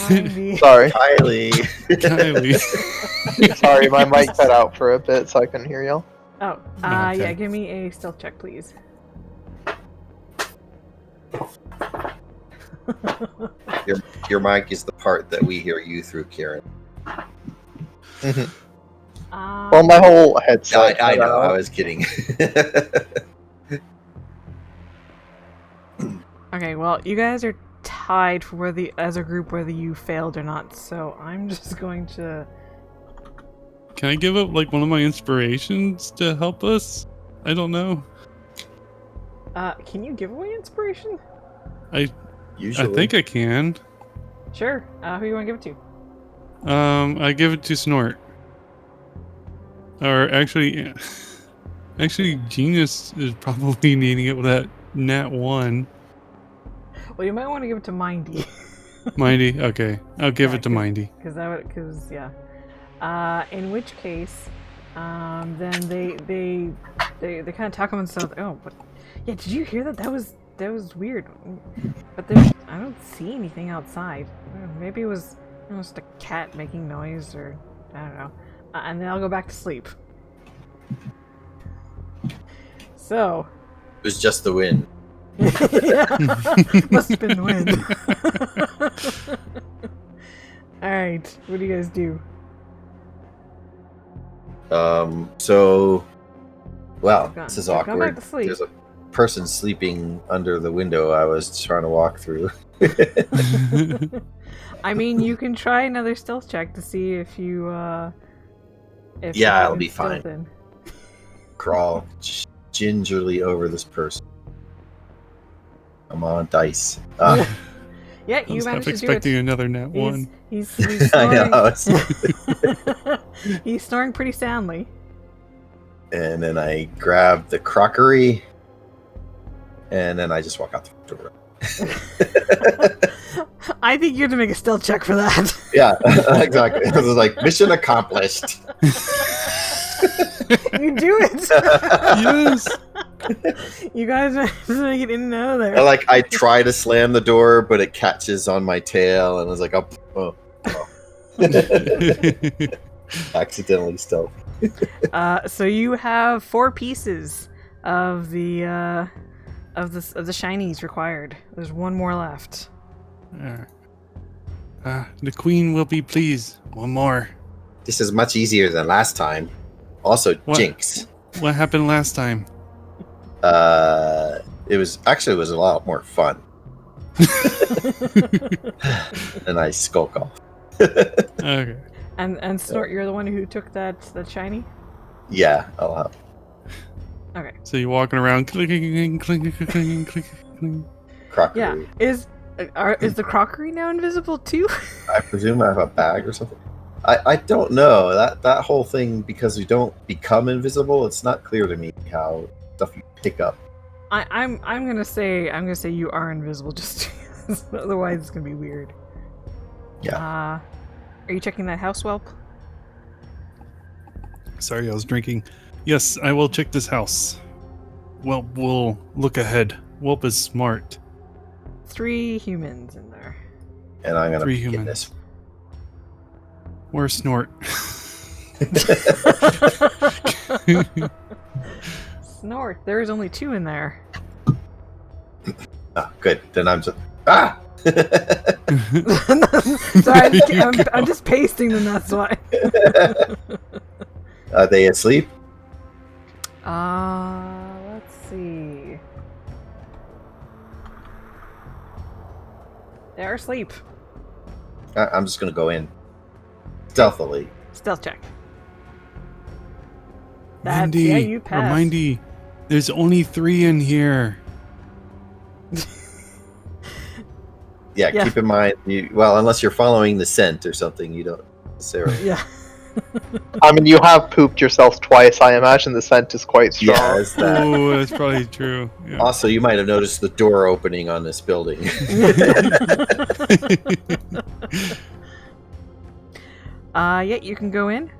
Mindy. Sorry. Kylie. Kylie. Sorry, my mic cut out for a bit so I couldn't hear y'all. Oh, Okay. yeah. Give me a stealth check, please. Your mic is the part that we hear you through, Kieran. Well, my whole headset. I know. cut out. I was kidding. Okay, well, you guys are tied for as a group whether you failed or not, so I'm just going to... Can I give up like one of my inspirations to help us? I don't know. Can you give away inspiration? Usually. I think I can. Sure. Who you want to give it to? I give it to Snort. Or actually, Genius is probably needing it with that nat 1. Well, you might want to give it to Mindy. Mindy, okay, I'll give it to Mindy. Because yeah. In which case, then they kind of talk among themselves. Oh, but yeah, did you hear that? That was weird. But I don't see anything outside. Maybe it was just a cat making noise, or I don't know. And then I'll go back to sleep. So. It was just the wind. Yeah. Must have been the wind. Alright, what do you guys do? So, well, Gone. this is Gone back awkward. to sleep. There's a person sleeping under the window I was trying to walk through. I mean, you can try another stealth check to see if you, if Yeah, you it'll can be stealth fine. in. Crawl gingerly over this person. Come on, dice. Yeah, I you was half managed to do expecting it. another nat 1. He's I snoring. know. He's snoring pretty soundly. And then I grab the crockery, and then I just walk out the door. I think you're to make a stealth check for that. Yeah, exactly. It was like, mission accomplished. You do it. Yes. You guys are just make it in and out of there. Like, I try to slam the door, but it catches on my tail, and I was like, oh. Accidentally stealth. So you have 4 pieces of the shinies required. There's 1 more left. The queen will be pleased. One more. This is much easier than last time. Also, What? Jinx. What happened last time? It was a lot more fun. And I skulk off. Okay. And Snort, you're the one who took that shiny? Yeah, I'll have. Okay. So you're walking around clicking, clicking, clicking, clicking. Crockery. Yeah. Is the crockery now invisible too? I presume I have a bag or something. I don't know. That whole thing, because we don't become invisible, it's not clear to me how stuff you pick up. I'm gonna say you are invisible, just otherwise it's gonna be weird. Yeah. Are you checking that house, Whelp? Sorry, I was drinking. Yes, I will check this house. Whelp will look ahead. Whelp is smart. 3 humans in there. And I'm gonna 3 peek in humans. this. Where's Snort? Snort. There's only 2 in there. Oh, good. Then I'm just ah. Sorry, I'm just pasting them. That's why. Are they asleep? Let's see. They're asleep. I'm just gonna go in stealthily. Stealth check. Mindy, yeah, you passed. Mindy, there's only 3 in here. Yeah, Yeah. keep in mind. Unless you're following the scent or something, you don't necessarily. Yeah. I mean, you have pooped yourself twice. I imagine the scent is quite strong. Yeah, it's that. Oh, that's probably true. Yeah. Also, you might have noticed the door opening on this building. Yeah, you can go in.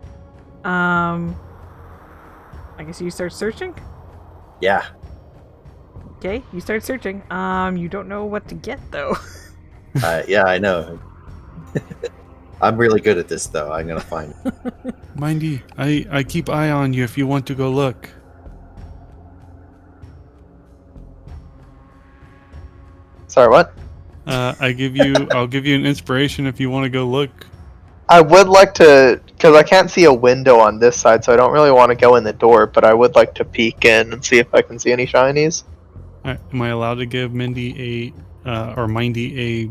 I guess you start searching. Yeah. Okay, you start searching. You don't know what to get though. Yeah, I know. I'm really good at this, though. I'm gonna find it. Mindy, I keep eye on you if you want to go look. Sorry, what? I'll give you an inspiration if you want to go look. I would like to, because I can't see a window on this side, so I don't really want to go in the door, but I would like to peek in and see if I can see any shinies. Am I allowed to give Mindy or Mindy a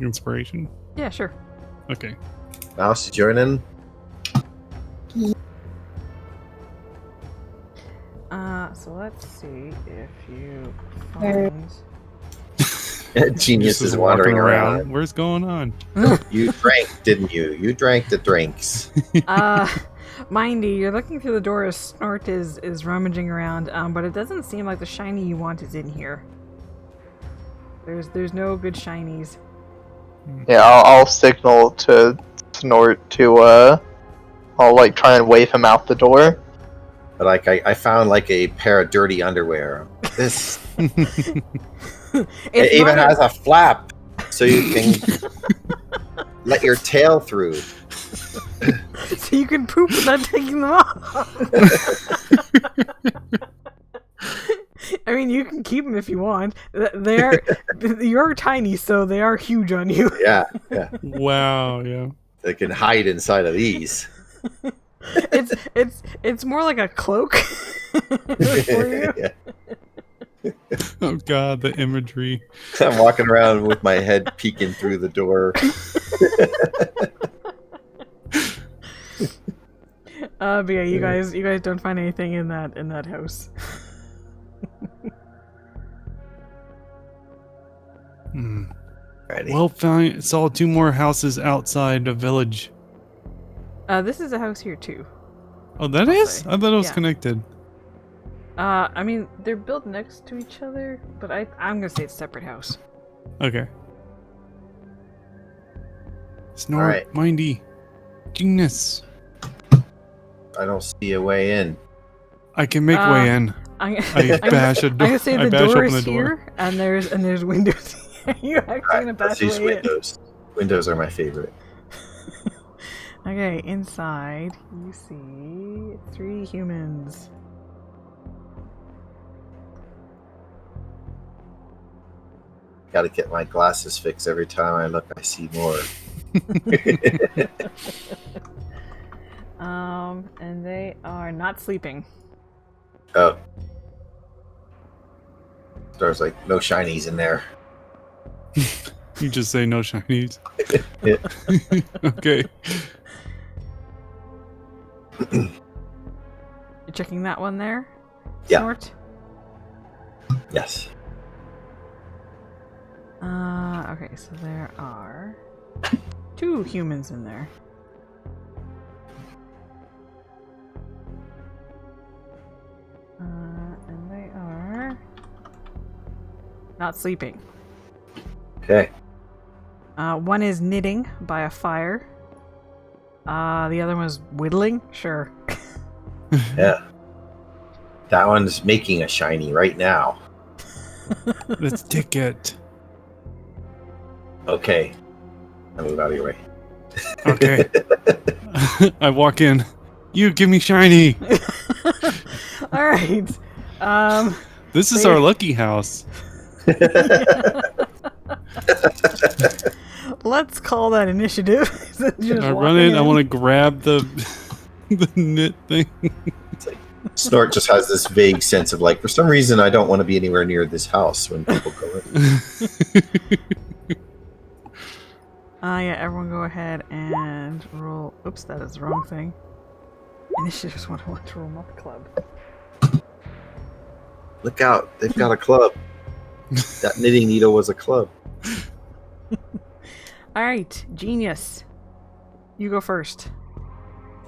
inspiration? Yeah, sure. Okay. Mouse, you join in? So let's see if you find. Genius Just is wandering around. Where's going on? You drank, didn't you? You drank the drinks. Mindy, you're looking through the door as Snort is rummaging around, but it doesn't seem like the shiny you want is in here. There's no good shinies. Yeah, I'll signal to Snort to, I'll, like, try and wave him out the door. But like, I found like a pair of dirty underwear. This it even has a flap, so you can let your tail through. So you can poop without taking them off. I mean, you can keep them if you want. You're tiny, so they are huge on you. Yeah. Wow, yeah. They can hide inside of these. It's more like a cloak for you. Yeah. Oh god, the imagery. I'm walking around with my head peeking through the door. But yeah, you guys don't find anything in that house. Alrighty. Well, saw 2 more houses outside the village. This is a house here too. Oh, that is? I thought it was Yeah. connected. I mean, they're built next to each other, but I'm gonna say it's a separate house. Okay. Snort, Alright. Mindy, Genius. I don't see a way in. I can make way in. I bash a door. I'm gonna say I the bash door open is the door. here, and there's windows. You're actually gonna Alright, bash let's use away in. windows. Windows are my favorite. Okay, inside you see 3 humans. Gotta get my glasses fixed every time I look. I see more. And they are not sleeping. Oh. There's like no shinies in there. You just say no shinies. Yeah. Okay. You're checking that one there? Yeah. Snort? Yes. Okay, so there are 2 humans in there. And they not sleeping. Okay. One is knitting by a fire. The other one is whittling. Sure. Yeah. That one's making a shiny right now. Let's take it. Okay. I move out of your way. Okay. I walk in. You give me shiny. All right. This is So our you're- lucky house. Let's call that initiative. I run in. I want to grab the the knit thing. Snort just has this vague sense of like, for some reason, I don't want to be anywhere near this house when people go in. Yeah, everyone go ahead and roll. Oops, that is the wrong thing. Initiatives 101 to roll not club. Look out. They've got a club. That knitting needle was a club. All right, genius. You go first.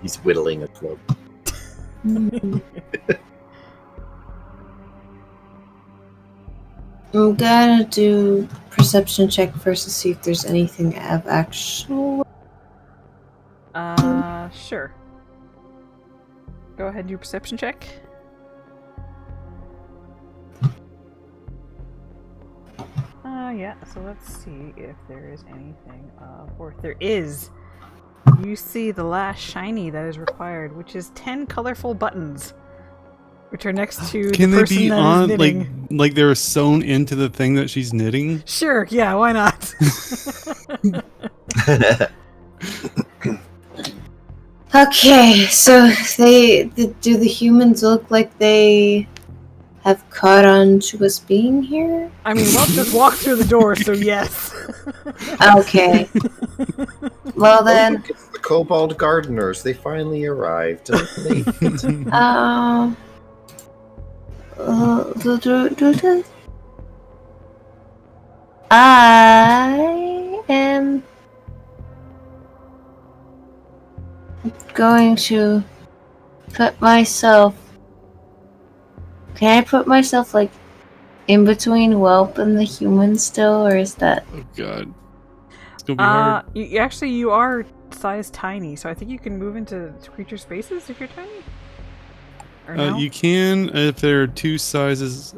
He's whittling a club. I'm gonna do perception check first to see if there's anything of actual. Sure. Go ahead and do perception check. Yeah, so let's see if there is anything of worth. There is. You see the last shiny that is required, which is 10 colorful buttons, which are next to Can the they person be that is on knitting. like they're sewn into the thing that she's knitting? Sure, yeah, why not? Okay, so do the humans look like they have caught on to us being here? I mean, we'll just walk through the door, so yes. Okay. Well Oh, then, look, it's the kobold gardeners. They finally arrived. Late. I am going to put myself. Can I put myself like in between Whelp and the human still, or is that? Oh god, it's gonna be hard. You are size tiny, so I think you can move into creature spaces if you're tiny. Or no? You can if there are two sizes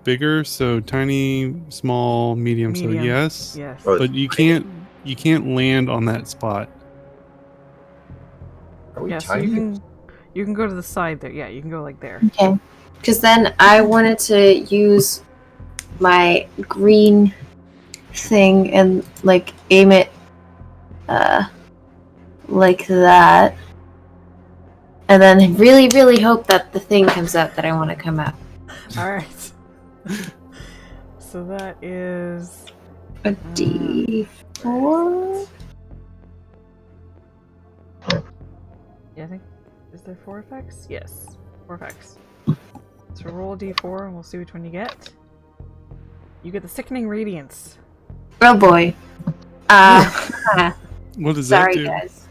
bigger, so tiny, small, medium. So Medium. yes, Yes. Oh, but you can't land on that spot. Are we Yeah, so tiny? you can go to the side there. Yeah, you can go like there. Okay. Because then I wanted to use my green thing and like aim it like that. And then really, really hope that the thing comes out that I want to come out. Alright. So that is A D4? yeah, I think is there 4 effects? Yes. 4 effects. So roll a D4 and we'll see which one you get. You get the Sickening Radiance. Oh boy. What does Sorry that guys.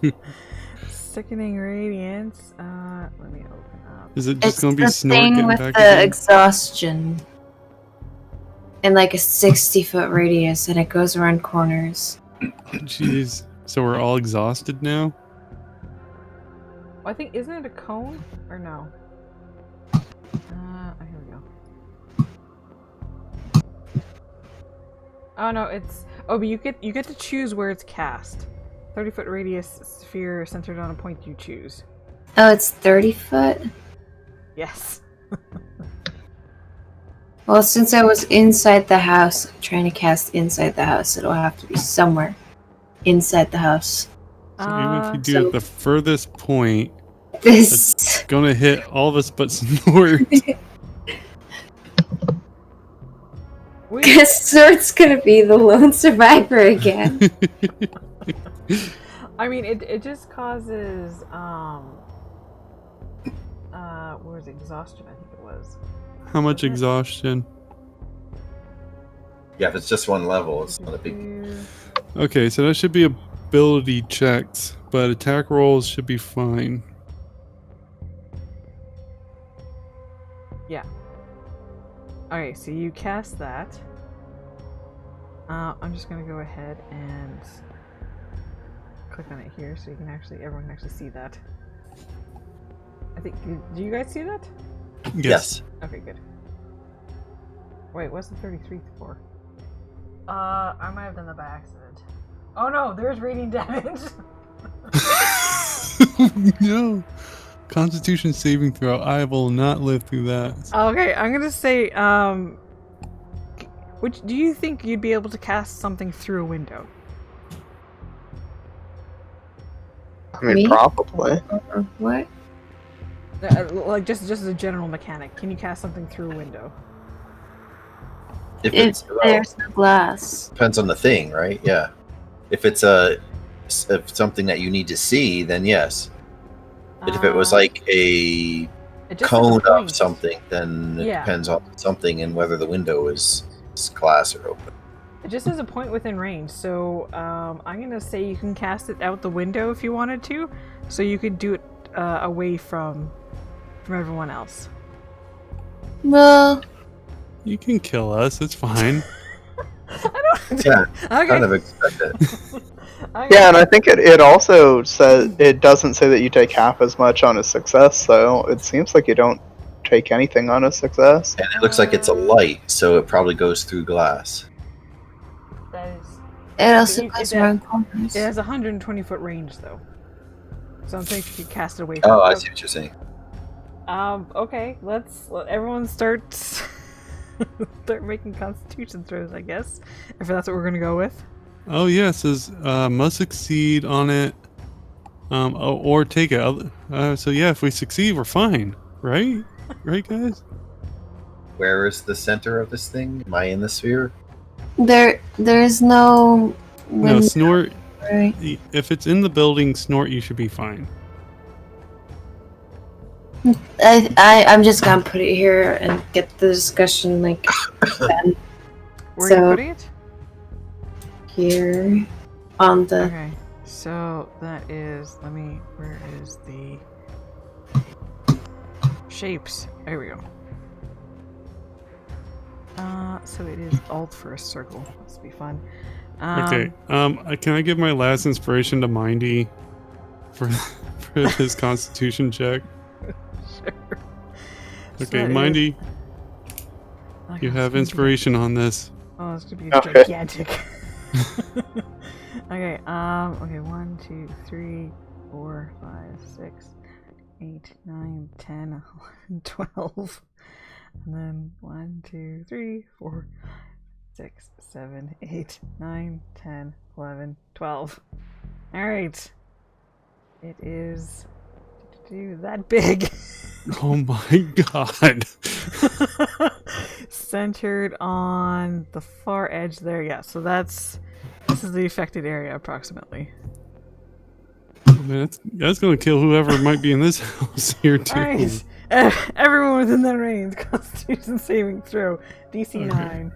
do? Sickening Radiance. Let me open up. Is it just It's gonna be the Snort thing getting with back the again? exhaustion. In like a 60-foot radius, and it goes around corners. Jeez. So we're all exhausted now? I think, isn't it a cone? Or no? Here we go. Oh no, it's... Oh, but you get to choose where it's cast. 30-foot radius sphere centered on a point you choose. Oh, it's 30 foot? Yes. Well, since I was inside the house, I'm trying to cast inside the house. It'll have to be somewhere inside the house. So even if you do so- it the furthest point, This... gonna hit all of us but Snort. Guess Snort's gonna be the lone survivor again. I mean, it just causes, what was it? Exhaustion, I think it was. How much exhaustion? Yeah, if it's just one level, it's not a big. Okay, so that should be ability checks, but attack rolls should be fine. Yeah. Okay, so you cast that. I'm just gonna go ahead and click on it here so you can everyone can actually see that. I think, do you guys see that? Yes. Okay, good. Wait, what's the 33 for? I might have done that by accident. Oh no, there's radiant damage! No. Constitution saving throw. I will not live through that. Okay, I'm gonna say, do you think you'd be able to cast something through a window? I mean, Me? probably. What? Like, just as a general mechanic, can you cast something through a window? If If it's there's no glass. depends on the thing, right? Yeah. If it's if something that you need to see, then yes. But if it was like a it just has a cone of point. something, then it Yeah. depends on something and whether the window is glass or open. It just has a point within range, so I'm gonna say you can cast it out the window if you wanted to, so you could do it away from everyone else. Well, You can kill us. It's fine. I don't. Yeah, Okay. kind of expect it. Okay. Yeah, and I think it also says it doesn't say that you take half as much on a success, so it seems like you don't take anything on a success. And it looks like it's a light, so it probably goes through glass. That is. it also It- goes it- around corners. It has a 120-foot range, though. So I'm thinking you could cast it away from. Oh, I see what you're saying. Okay. Let everyone start making Constitution throws, I guess, if that's what we're gonna go with. Oh yeah, it says must succeed on it, or take it. So yeah, if we succeed, we're fine, right? Right, guys? Where is the center of this thing? Am I in the sphere? There is no No, window, snort. right? If it's in the building, snort. You should be fine. I'm just gonna put it here and get the discussion like done. Where are you So- putting it? Here on the Okay. So that is. Where is the shapes? There we go. So it is Alt for a circle. This will be fun. Okay. Can I give my last inspiration to Mindy for his Constitution check? Sure. So Okay, that Mindy, is- Okay, you it's have gonna be- inspiration on this. Oh, it's gonna be Okay. gigantic. Okay. Okay. 1, 2, 3, 4, 5, 6, 8, 9, 10, 11, 12. And then 1, 2, 3, 4, 6, 7, 8, 9, 10, 11, 12. Alright. It is that big. Oh my god. Centered on the far edge there. Yeah, so this is the affected area approximately. Oh, man, that's gonna kill whoever might be in this house here too. Alright. Everyone within that range. Constitution saving throw. DC Okay. 9.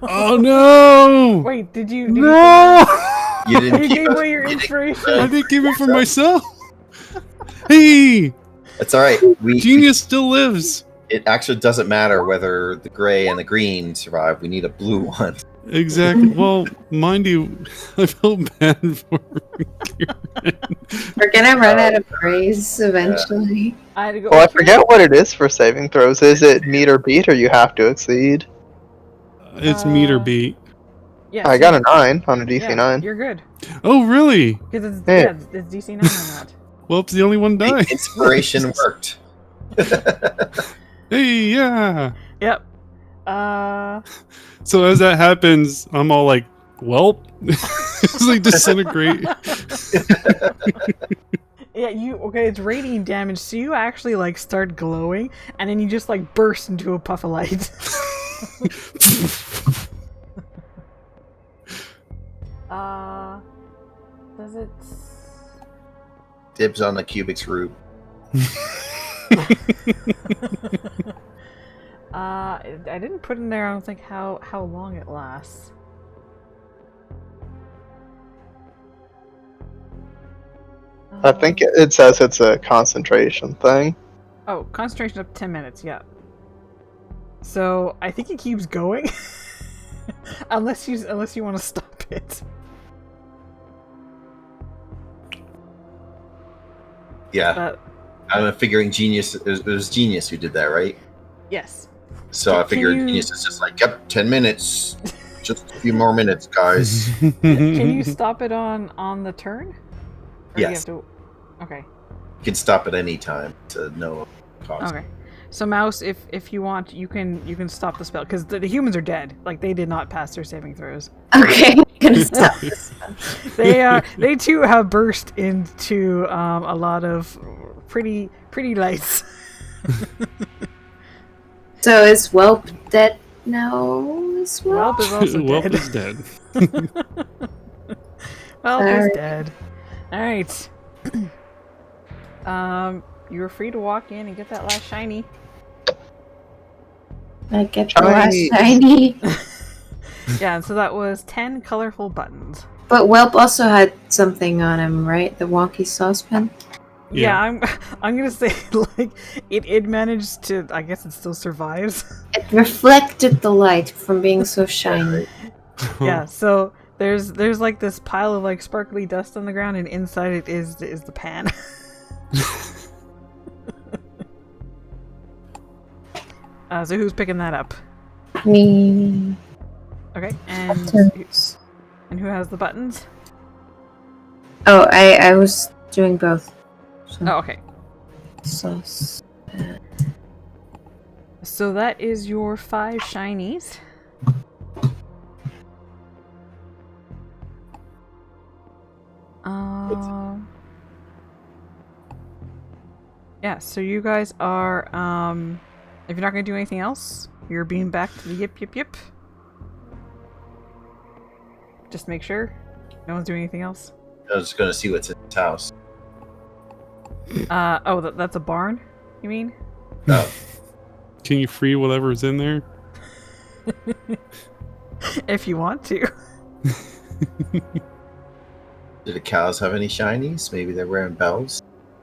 Oh no! Wait, did you No! You didn't you keep gave us- away your you didn't- inspiration? I didn't give it for myself. Hey, It's all right. genius still lives. It actually doesn't matter whether the gray and the green survive. We need a blue one. Exactly. Well, mind you, I feel bad for Kieran. we're gonna run out of praise eventually. I had to go. Well, I forget what it is for saving throws. Is it meet or beat, or you have to exceed? It's meter beat. Yeah, I got a 9 on a DC yeah, 9. You're good. Oh, really? Because it's, Hey. yeah, it's DC 9 on that. Whoops, the only one The died. inspiration worked. Hey, yeah. Yep. So as that happens, I'm all like, "Welp," it's like disintegrate. Yeah, okay, it's radiant damage, so you actually like start glowing, and then you just like burst into a puff of light. Does it? Dibs on the Cubic's root. I didn't put in there. I don't think how long it lasts. I think it says it's a concentration thing. Oh, concentration up to 10 minutes. Yeah. So I think it keeps going, unless you want to stop it. Yeah, I'm figuring Genius. It was Genius who did that, right? Yes. So I figured Genius is just like, yep, 10 minutes, just a few more minutes, guys. Can you stop it on the turn? Or Yes. Do you have to... Okay. You can stop at any time to no cost. Okay. So Mouse, if you want, you can stop the spell because the humans are dead. Like they did not pass their saving throws. Okay, I'm gonna stop this. They too have burst into a lot of pretty lights. So is Whelp dead now as well? Whelp is also Whelp dead. is dead. Whelp is Alright. dead. Alright. You're free to walk in and get that last shiny. I get the last shiny. Yeah, so that was 10 colorful buttons. But Whelp also had something on him, right? The wonky saucepan? Yeah, I'm gonna say like it managed to, I guess it still survives. It reflected the light from being so shiny. Yeah, so there's like this pile of like sparkly dust on the ground and inside it is the pan. So who's picking that up? Me. Okay, and who has the buttons? Oh, I was doing both. So, Oh, okay. sauce. So that is your 5 shinies. Yeah, so you guys are, if you're not going to do anything else, you're being back to the yip. Just make sure no one's doing anything else. I was just going to see what's in his house. That's a barn, you mean? Oh. Can you free whatever's in there? If you want to. Do the cows have any shinies? Maybe they're wearing bells?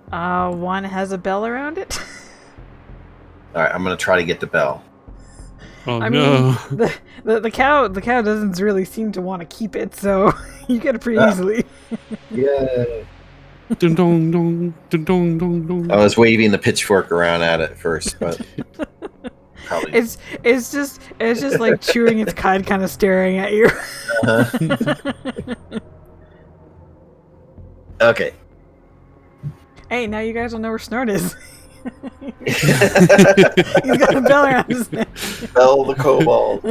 One has a bell around it. Alright, I'm going to try to get the bell. Oh I no. mean, the cow doesn't really seem to want to keep it, so you get it pretty easily. Yeah. Dun dong dong dun dong dong dong. I was waving the pitchfork around at it first, but probably. It's just like chewing its cud, kind of staring at you. Okay. Hey, now you guys will know where Snort is. He's got a bell around his neck. Bell the kobold.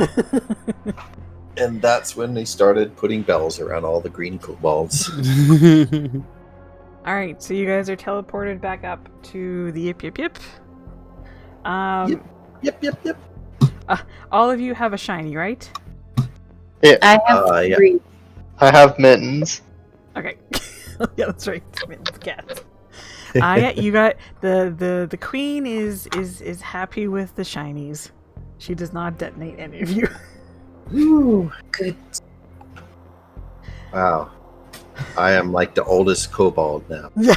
And that's when they started putting bells around all the green kobolds. Alright, so you guys are teleported back up to the yip. Yep. All of you have a shiny, right? Yeah, I have yeah. 3. I have mittens. Okay. Yeah, that's right. It's cat. Yeah, you got the queen is happy with the shinies. She does not detonate any of you. Ooh, good. Wow. I am like the oldest kobold now, Yeah.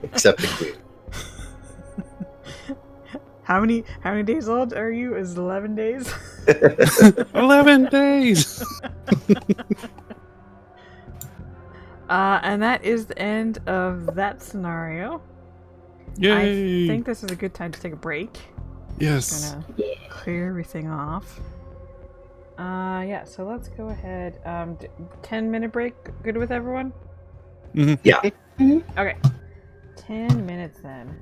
except the queen. How many days old are you? Is it 11 days? 11 days. And that is the end of that scenario. Yay. I think this is a good time to take a break. Yes. Gonna clear everything off. Yeah, so let's go ahead. 10-minute break, good with everyone? Mhm. Yeah. Okay. 10 minutes then.